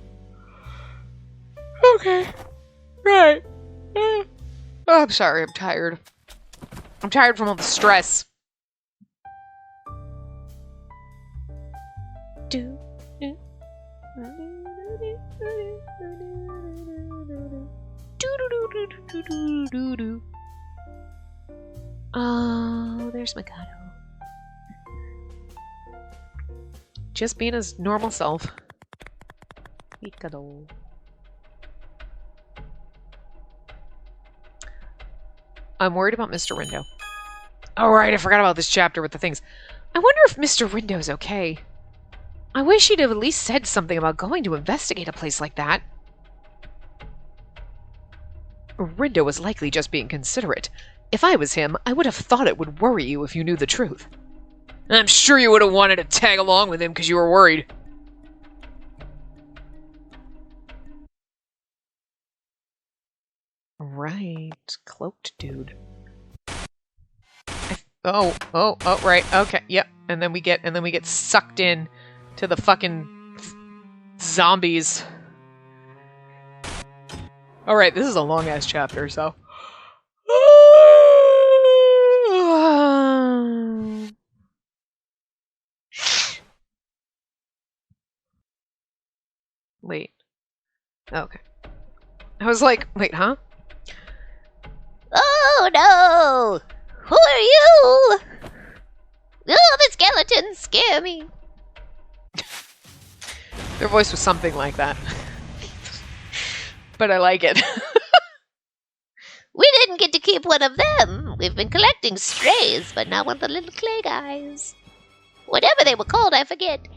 Okay. Right. Oh, I'm sorry. I'm tired. I'm tired from all the stress. Oh, there's Mikado. Just being his normal self. Mikado. I'm worried about Mr. Rindo. Oh, right, I forgot about this chapter with the things. I wonder if Mr. Rindo's okay. I wish he'd have at least said something about going to investigate a place like that. Rindo was likely just being considerate. If I was him, I would have thought it would worry you if you knew the truth. I'm sure you would have wanted to tag along with him because you were worried. Right. Cloaked dude. Oh, right. Okay, yep. And then we get sucked in to the fucking zombies. Alright, this is a long-ass chapter, so... Wait. Okay. I was like, wait, huh? Oh no! Who are you? Oh, the skeletons scare me. Their voice was something like that. But I like it. We didn't get to keep one of them. We've been collecting strays, but not one of the little clay guys. Whatever they were called, I forget.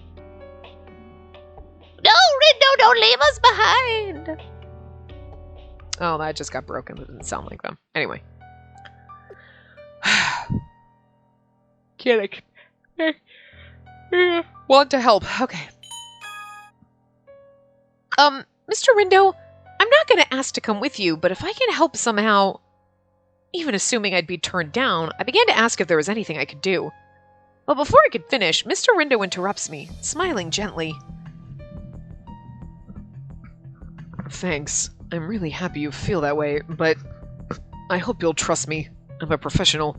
No, Rindo, don't leave us behind. Oh, that just got broken. It didn't sound like them. Anyway. Kidding. Want to help. Okay. Mr. Rindo, I'm not going to ask to come with you, but if I can help somehow, even assuming I'd be turned down, I began to ask if there was anything I could do. But before I could finish, Mr. Rindo interrupts me, smiling gently. Thanks. I'm really happy you feel that way, but I hope you'll trust me. I'm a professional.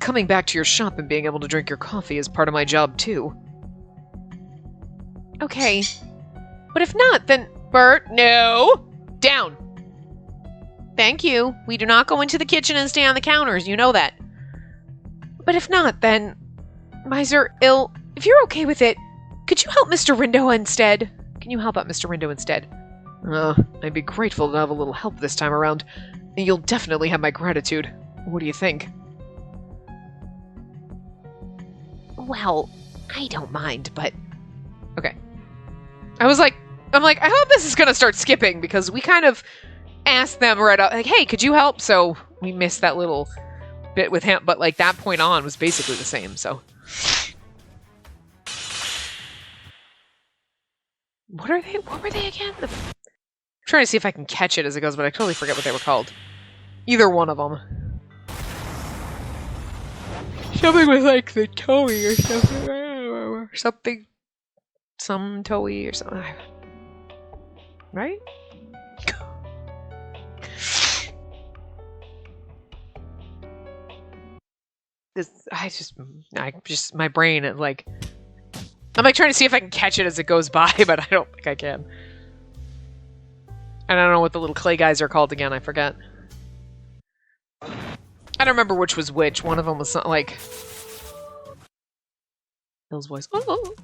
Coming back to your shop and being able to drink your coffee is part of my job, too. Okay. But if not, then... Bert, no! Down! Thank you. We do not go into the kitchen and stay on the counters, you know that. But if not, then... Miser, if you're okay with it, could you help Mr. Rindo instead? Can you help out Mr. Rindo instead? I'd be grateful to have a little help this time around. You'll definitely have my gratitude. What do you think? Well, I don't mind, but... Okay. I'm like, I hope this is gonna start skipping, because we kind of asked them right up, like, hey, could you help? So we missed that little bit with him, but like that point on was basically the same, so. What are they? What were they again? I'm trying to see if I can catch it as it goes, but I totally forget what they were called. Either one of them. Something with like the Toei or something. Or something. Some Toei or something. Right? My brain is like, I'm like trying to see if I can catch it as it goes by, but I don't think I can. And I don't know what the little clay guys are called again, I forget. I don't remember which was which. One of them was something like Bill's voice. Oh.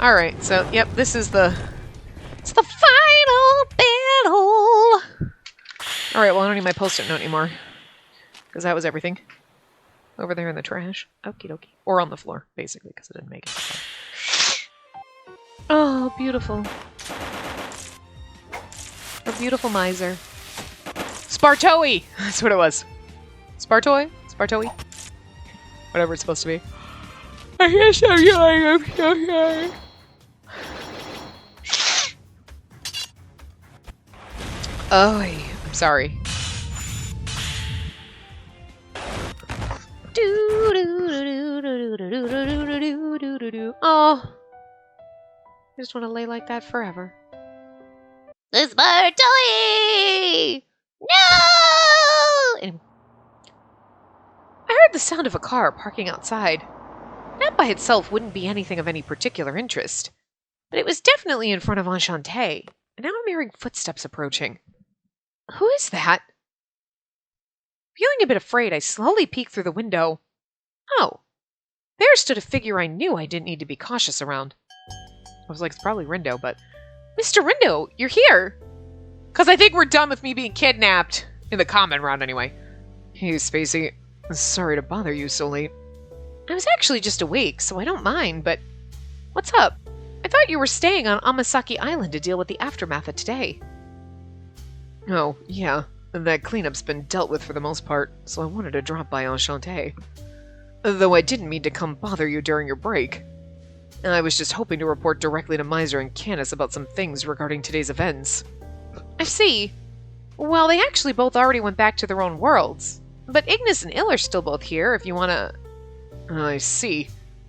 Alright, so yep, it's the final battle! Alright, well I don't need my post-it note anymore. Because that was everything. Over there in the trash. Okie dokie. Or on the floor, basically, because I didn't make it. Oh, beautiful. A beautiful miser. Spartoey! That's what it was. Spartoey? Spartoey? Whatever it's supposed to be. I guess I'm yawning. I'm so sorry. Oh, I'm sorry. Oh. I just want to lay like that forever. The Spartoey! No! Anyway. I heard the sound of a car parking outside. That by itself wouldn't be anything of any particular interest, but it was definitely in front of Enchante, and now I'm hearing footsteps approaching. Who is that? Feeling a bit afraid, I slowly peeked through the window. Oh, there stood a figure I knew I didn't need to be cautious around. I was like, it's probably Rindo, but... Mr. Rindo, you're here! Because I think we're done with me being kidnapped. In the comment round, anyway. Hey, Spacey. Sorry to bother you so late. I was actually just awake, so I don't mind, but... What's up? I thought you were staying on Amasaki Island to deal with the aftermath of today. Oh, yeah. That cleanup's been dealt with for the most part, so I wanted to drop by Enchante. Though I didn't mean to come bother you during your break. I was just hoping to report directly to Miser and Canis about some things regarding today's events. I see. Well, they actually both already went back to their own worlds. But Ignis and Ill are still both here, if you wanna... I see.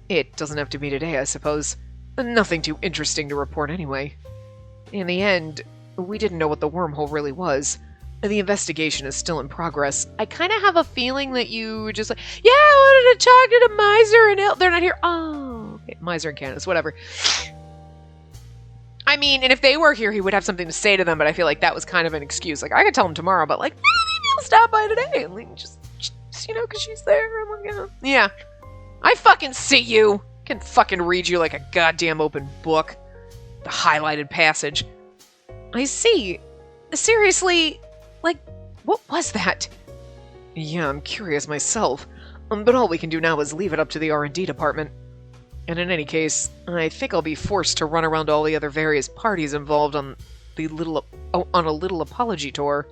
It doesn't have to be today, I suppose. Nothing too interesting to report anyway. In the end, we didn't know what the wormhole really was. The investigation is still in progress. I kind of have a feeling that you were just like, yeah, I wanted to talk to Miser and Ill. They're not here. Oh, okay. Miser and Canis, whatever. I mean, and if they were here, he would have something to say to them, but I feel like that was kind of an excuse. Like, I could tell him tomorrow, but like, maybe I'll stop by today. And like, just you know, because she's there. I'm like, yeah. I fucking see you. I can fucking read you like a goddamn open book. The highlighted passage. I see. Seriously, like, what was that? Yeah, I'm curious myself. But all we can do now is leave it up to the R&D department. And in any case, I think I'll be forced to run around all the other various parties involved on a little apology tour.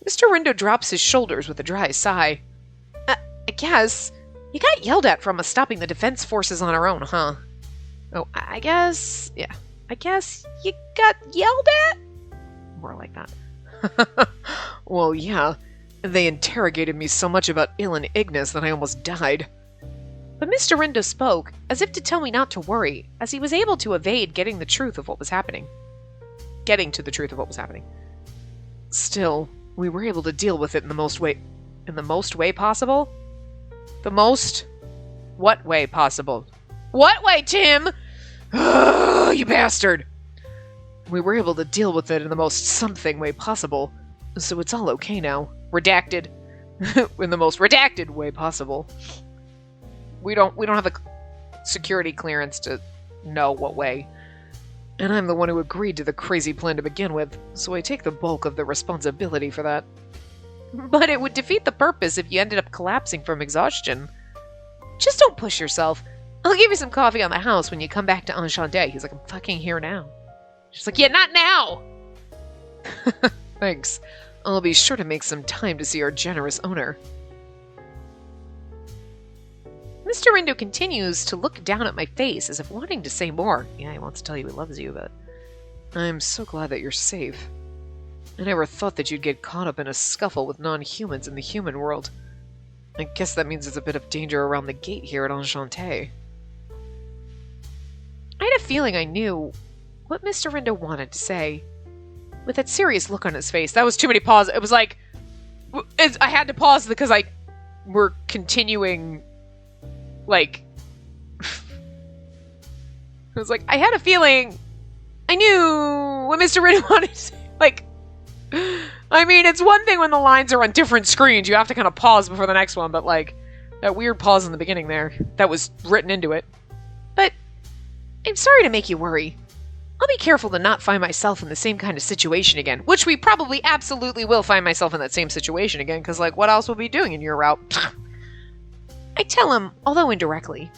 Mr. Rindo drops his shoulders with a dry sigh. I guess. You got yelled at from us stopping the defense forces on our own, huh? Oh, I guess... Yeah. I guess you got yelled at? More like that. Well, yeah. They interrogated me so much about Ill and Ignis that I almost died. But Mr. Rindo spoke, as if to tell me not to worry, as he was able to evade getting to the truth of what was happening. Still, we were able to deal with it in the most way possible? The most... What way possible? What way, Tim? Oh, you bastard! We were able to deal with it in the most something way possible, so it's all okay now. Redacted. In the most redacted way possible. We don't have the security clearance to know what way. And I'm the one who agreed to the crazy plan to begin with, so I take the bulk of the responsibility for that. But it would defeat the purpose if you ended up collapsing from exhaustion. Just don't push yourself. I'll give you some coffee on the house when you come back to Enchante. He's like, I'm fucking here now. She's like, yeah, not now! Thanks. I'll be sure to make some time to see our generous owner. Mr. Rindo continues to look down at my face as if wanting to say more. Yeah, he wants to tell you he loves you, but... I'm so glad that you're safe. I never thought that you'd get caught up in a scuffle with non-humans in the human world. I guess that means there's a bit of danger around the gate here at Enchante. I had a feeling I knew what Mr. Rindo wanted to say. With that serious look on his face, that was too many pauses. It was like... I had to pause because we're continuing... Like... I was like, I had a feeling... I knew what Mr. Rindo wanted to say. Like... I mean, it's one thing when the lines are on different screens. You have to kind of pause before the next one, but like, that weird pause in the beginning there, that was written into it. But, I'm sorry to make you worry. I'll be careful to not find myself in the same kind of situation again, which we probably absolutely will find myself in that same situation again, because like, what else will we be doing in your route? I tell him, although indirectly,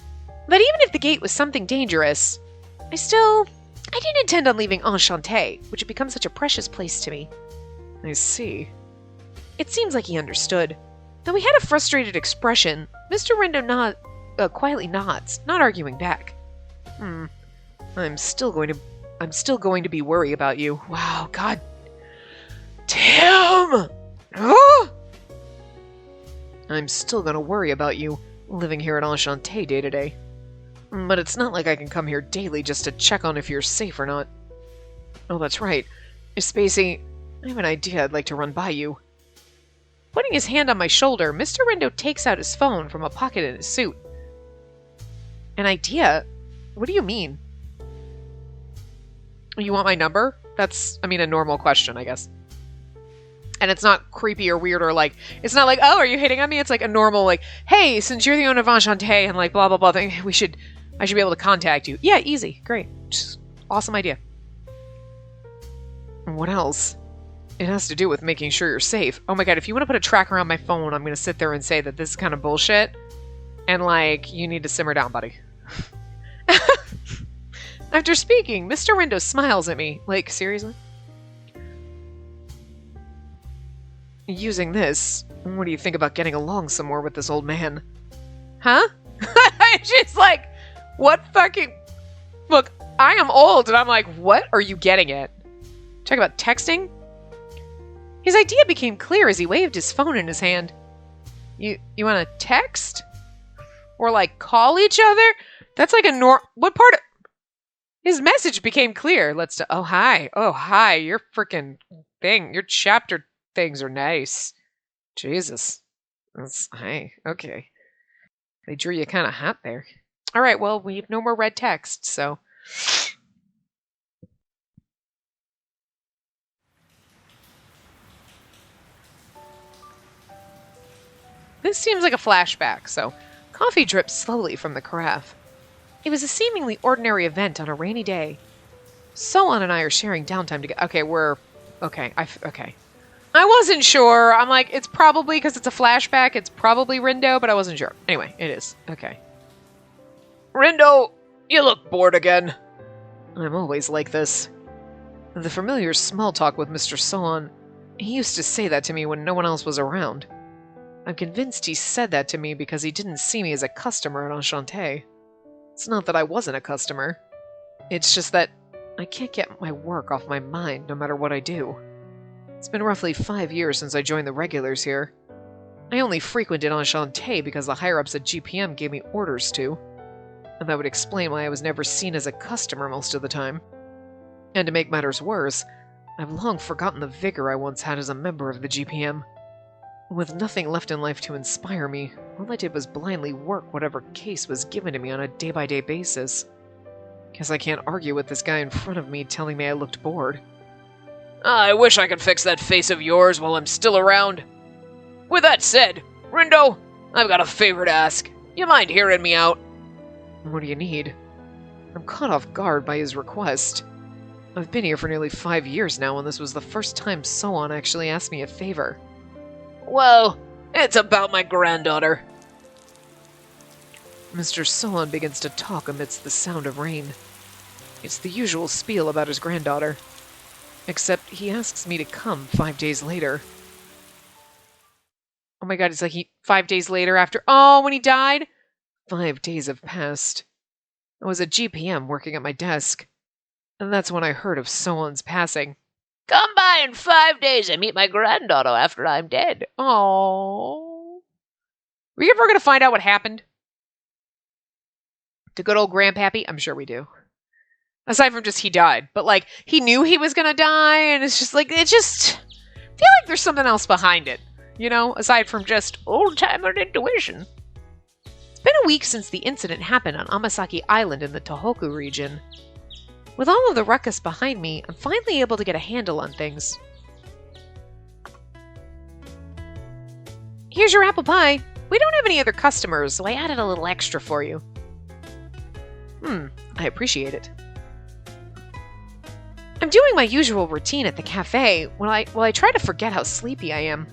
that even if the gate was something dangerous, I didn't intend on leaving Enchante, which had become such a precious place to me. I see. It seems like he understood. Though he had a frustrated expression, Mr. Rindo quietly nods, not arguing back. I'm still going to be worried about you. Wow, god damn! I'm still going to worry about you living here at Enchante day to day. But it's not like I can come here daily just to check on if you're safe or not. Oh, that's right. Spacey, I have an idea I'd like to run by you. Putting his hand on my shoulder, Mr. Rindo takes out his phone from a pocket in his suit. An idea? What do you mean? You want my number? That's, a normal question, I guess. And it's not creepy or weird or like, it's not like, oh, are you hitting on me? It's like a normal, like, hey, since you're the owner of Enchante and like blah, blah, blah thing, I should be able to contact you. Yeah, easy. Great. Just awesome idea. What else? It has to do with making sure you're safe. Oh my god, if you want to put a tracker on my phone, I'm going to sit there and say that this is kind of bullshit. And like, you need to simmer down, buddy. After speaking, Mr. Rindo smiles at me. Like, seriously? Using this, what do you think about getting along some more with this old man? Huh? She's like, what fucking... Look, I am old, and I'm like, what are you getting at? Talk about texting? His idea became clear as he waved his phone in his hand. You want to text? Or like call each other? That's like a what part of... His message became clear. Oh, hi. Oh, hi. Your freaking thing. Your chapter things are nice. Jesus. Hi. Okay. They drew you kind of hot there. All right, well, we have no more red text, so... This seems like a flashback, so coffee drips slowly from the carafe. It was a seemingly ordinary event on a rainy day. Soan and I are sharing downtime together. Okay, okay. Okay. I wasn't sure. I'm like, it's probably because it's a flashback. It's probably Rindo, but I wasn't sure. Anyway, it is. Okay. Rindo, you look bored again. I'm always like this. The familiar small talk with Mr. Soan, he used to say that to me when no one else was around. I'm convinced he said that to me because he didn't see me as a customer at Enchante. It's not that I wasn't a customer. It's just that I can't get my work off my mind no matter what I do. It's been roughly 5 years since I joined the regulars here. I only frequented Enchante because the higher-ups at GPM gave me orders to. And that would explain why I was never seen as a customer most of the time. And to make matters worse, I've long forgotten the vigor I once had as a member of the GPM. With nothing left in life to inspire me, all I did was blindly work whatever case was given to me on a day-by-day basis. Guess I can't argue with this guy in front of me telling me I looked bored. I wish I could fix that face of yours while I'm still around. With that said, Rindo, I've got a favor to ask. You mind hearing me out? What do you need? I'm caught off guard by his request. I've been here for nearly 5 years now, and this was the first time Soan actually asked me a favor. Well, it's about my granddaughter. Mr. Solon begins to talk amidst the sound of rain. It's the usual spiel about his granddaughter. Except he asks me to come 5 days later. Oh my god, it's like 5 days later after... Oh, when he died? 5 days have passed. I was at GPM working at my desk. And that's when I heard of Solon's passing. Come by in 5 days and meet my granddaughter after I'm dead. Oh. Are we ever going to find out what happened to good old Grandpappy? I'm sure we do. Aside from just he died. But, like, he knew he was going to die, and it's just, like, I feel like there's something else behind it. You know, aside from just old-timer intuition. It's been a week since the incident happened on Amasaki Island in the Tohoku region. With all of the ruckus behind me, I'm finally able to get a handle on things. Here's your apple pie. We don't have any other customers, so I added a little extra for you. I appreciate it. I'm doing my usual routine at the cafe while I try to forget how sleepy I am.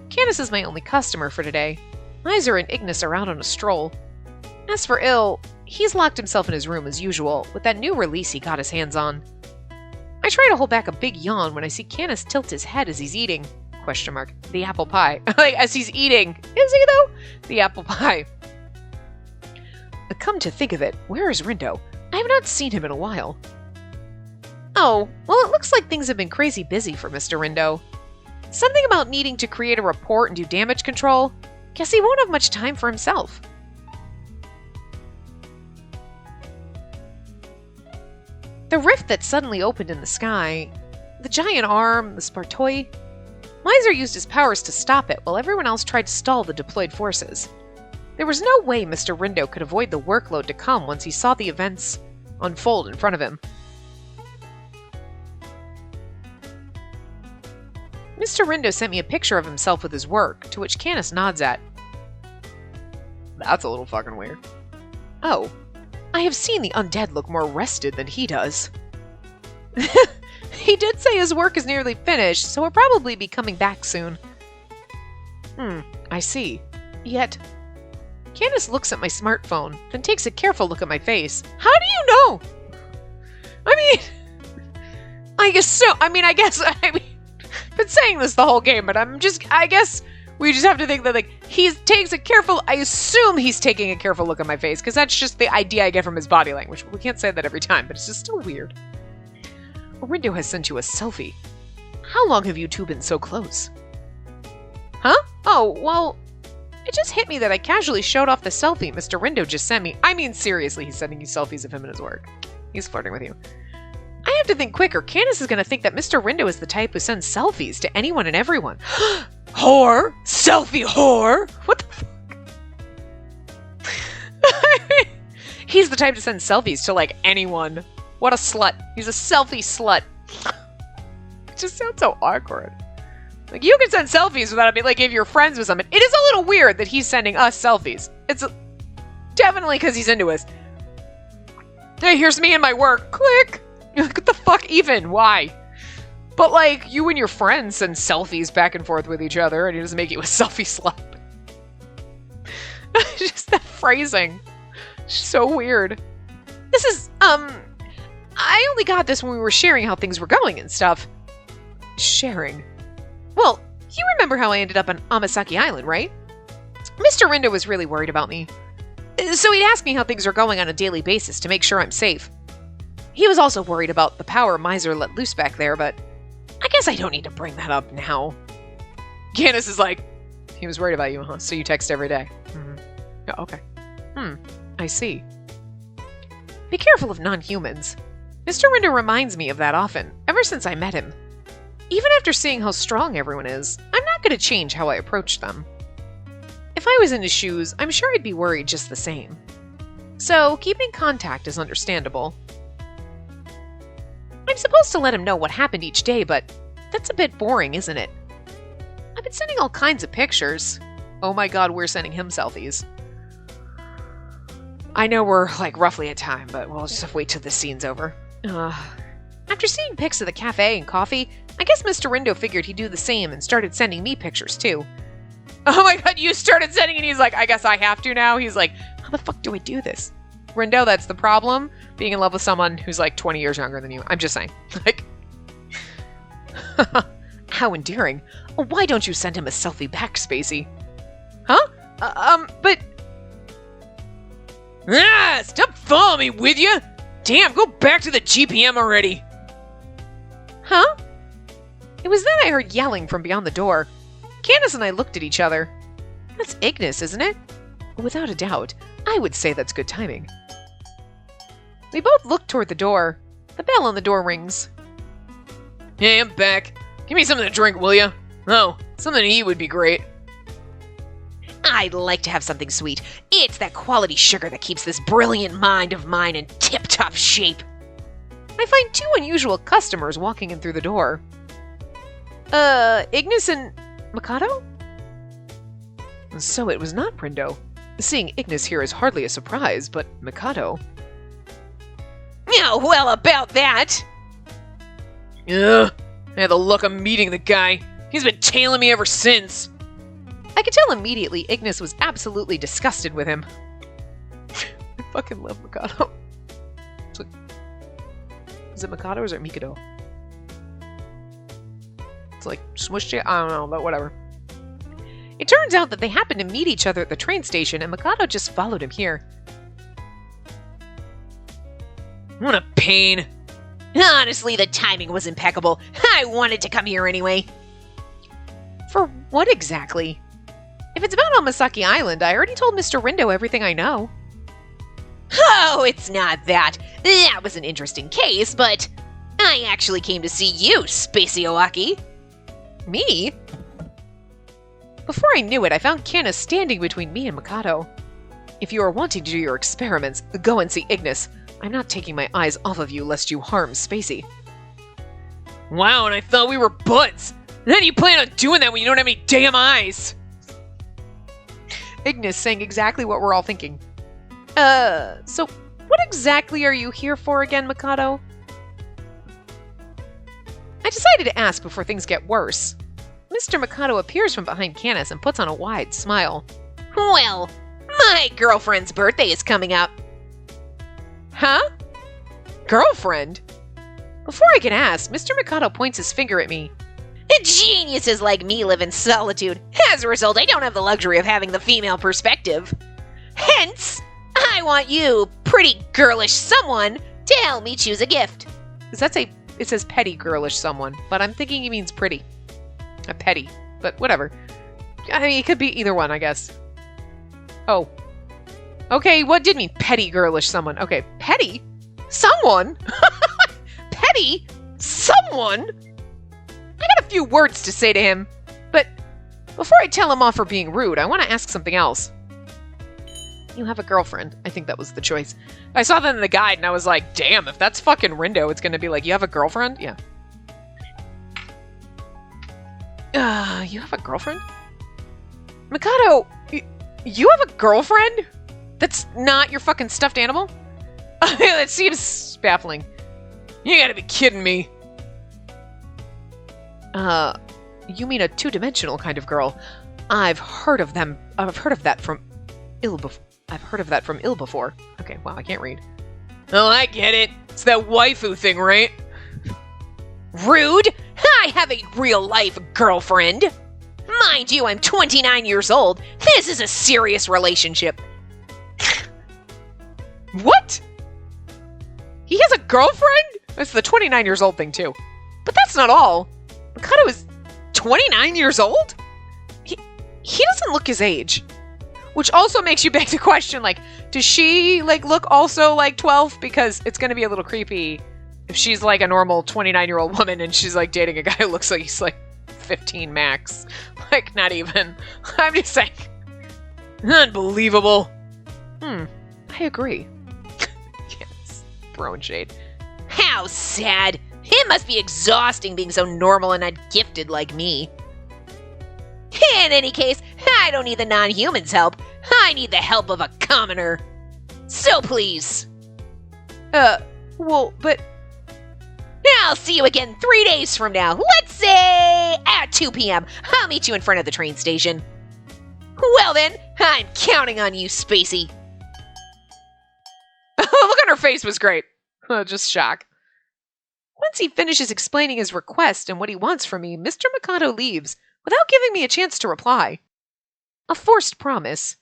Candace is my only customer for today. Miser and Ignis are out on a stroll. As for Il, he's locked himself in his room as usual, with that new release he got his hands on. I try to hold back a big yawn when I see Candace tilt his head as he's eating, the apple pie. Like, as he's eating. Is he, though? The apple pie. Come to think of it, where is Rindo? I have not seen him in a while. Oh, well, it looks like things have been crazy busy for Mr. Rindo. Something about needing to create a report and do damage control. Guess he won't have much time for himself. The rift that suddenly opened in the sky, the giant arm, the Spartoi. Miser used his powers to stop it while everyone else tried to stall the deployed forces. There was no way Mr. Rindo could avoid the workload to come once he saw the events unfold in front of him. Mr. Rindo sent me a picture of himself with his work, to which Canis nods at. That's a little fucking weird. Oh, I have seen the undead look more rested than he does. He did say his work is nearly finished, so he'll probably be coming back soon. I see. Yet... Canis looks at my smartphone, then takes a careful look at my face. How do you know? I guess I've been saying this the whole game, but I guess we just have to think that, like, I assume he's taking a careful look at my face, because that's just the idea I get from his body language. We can't say that every time, but it's just still weird. Rindo has sent you a selfie. How long have you two been so close? Huh? Oh, well, it just hit me that I casually showed off the selfie Mr. Rindo just sent me. I mean, seriously, he's sending you selfies of him in his work. He's flirting with you. I have to think quicker. Candace is going to think that Mr. Rindo is the type who sends selfies to anyone and everyone. Whore? Selfie whore? What the fuck? He's the type to send selfies to, like, anyone. What a slut. He's a selfie slut. It just sounds so awkward. Like, you can send selfies without being, like, if you're friends with someone. It is a little weird that he's sending us selfies. It's definitely because he's into us. Hey, here's me and my work. Click. What the fuck even? Why? But, like, you and your friends send selfies back and forth with each other, and he doesn't make you a selfie slut. Just that phrasing. So weird. This is, I only got this when we were sharing how things were going and stuff. Sharing? Well, you remember how I ended up on Amasaki Island, right? Mr. Rindo was really worried about me. So he'd ask me how things are going on a daily basis to make sure I'm safe. He was also worried about the power Miser let loose back there, but I guess I don't need to bring that up now. Candace is like, he was worried about you, huh? So you text every day. Yeah, okay. I see. Be careful of non-humans. Mr. Rindo reminds me of that often, ever since I met him. Even after seeing how strong everyone is, I'm not going to change how I approach them. If I was in his shoes, I'm sure I'd be worried just the same. So, keeping contact is understandable. I'm supposed to let him know what happened each day, but that's a bit boring, isn't it? I've been sending all kinds of pictures. Oh my god, we're sending him selfies. I know we're, like, roughly at time, but we'll just have to wait till this scene's over. After seeing pics of the cafe and coffee, I guess Mr. Rindo figured he'd do the same and started sending me pictures, too. Oh my god, you started sending and he's like, I guess I have to now? He's like, how the fuck do I do this? Rindo, that's the problem. Being in love with someone who's like 20 years younger than you. I'm just saying. Like, how endearing. Why don't you send him a selfie back, Spacey? Huh? But... Ah, stop following me, with you! Damn, go back to the GPM already! Huh? It was then I heard yelling from beyond the door. Candace and I looked at each other. That's Ignis, isn't it? Without a doubt, I would say that's good timing. We both looked toward the door. The bell on the door rings. Hey, I'm back. Give me something to drink, will ya? Oh, something to eat would be great. I'd like to have something sweet. It's that quality sugar that keeps this brilliant mind of mine in tip-top shape. I find 2 unusual customers walking in through the door. Ignis and Mikado? So it was not Rindo. Seeing Ignis here is hardly a surprise, but Mikado... Oh, well, about that! Ugh, I had the luck of meeting the guy. He's been tailing me ever since. I could tell immediately Ignis was absolutely disgusted with him. I fucking love Mikado. Like, is it Mikado or is it Mikado? It's like smushed it? I don't know, but whatever. It turns out that they happened to meet each other at the train station and Mikado just followed him here. What a pain. Honestly, the timing was impeccable. I wanted to come here anyway. For what exactly? If it's about Omasaki Island, I already told Mr. Rindo everything I know. Oh, it's not that. That was an interesting case, but I actually came to see you, Spacey Owaki. Me? Before I knew it, I found Canna standing between me and Mikado. If you are wanting to do your experiments, go and see Ignis. I'm not taking my eyes off of you lest you harm Spacey. Wow, and I thought we were buds. And how do you plan on doing that when you don't have any damn eyes? Ignis saying exactly what we're all thinking. So what exactly are you here for again, Mikado? I decided to ask before things get worse. Mr. Mikado appears from behind Canis and puts on a wide smile. Well, my girlfriend's birthday is coming up. Huh? Girlfriend? Before I can ask, Mr. Mikado points his finger at me. Geniuses like me live in solitude. As a result, I don't have the luxury of having the female perspective. Hence, I want you, pretty girlish someone, to help me choose a gift. It says petty girlish someone, but I'm thinking he means pretty. A petty, but whatever. I mean, it could be either one, I guess. Oh. Okay, what did mean petty girlish someone? Okay, petty? Someone? Petty? Someone? I got a few words to say to him, but before I tell him off for being rude, I want to ask something else. You have a girlfriend. I think that was the choice. I saw that in the guide and I was like, damn, if that's fucking Rindo, it's going to be like, you have a girlfriend? Yeah. You have a girlfriend? Mikado, you have a girlfriend? That's not your fucking stuffed animal? That seems baffling. You gotta be kidding me. You mean a two-dimensional kind of girl. I've heard of that from ill before. Okay, wow, I can't read. Oh, I get it. It's that waifu thing, right? Rude! I have a real-life girlfriend. Mind you, I'm 29 years old. This is a serious relationship. What? He has a girlfriend? That's the 29 years old thing, too. But that's not all. Mikado is 29 years old? He doesn't look his age. Which also makes you beg the question, like, does she, like, look also like 12? Because it's going to be a little creepy if she's, like, a normal 29-year-old woman and she's, like, dating a guy who looks like he's, like, 15 max. Like, not even. I'm just saying. Unbelievable. I agree. Yes. Throwing shade. How sad. It must be exhausting being so normal and not gifted like me. In any case, I don't need the non-human's help. I need the help of a commoner. So please. Well, but... I'll see you again 3 days from now. Let's say at 2 p.m. I'll meet you in front of the train station. Well then, I'm counting on you, Spacey. The look on her face was great. Just shock. Once he finishes explaining his request and what he wants from me, Mr. Mikado leaves without giving me a chance to reply. A forced promise.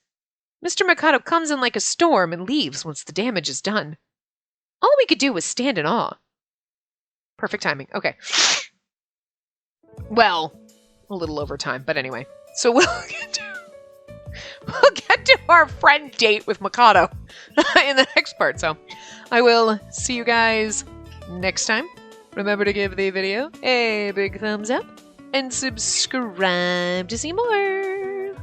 Mr. Mikado comes in like a storm and leaves once the damage is done. All we could do was stand in awe. Perfect timing. Okay. Well, a little over time, but anyway. So we'll get to our friend date with Mikado in the next part. So I will see you guys next time. Remember to give the video a big thumbs up and subscribe to see more.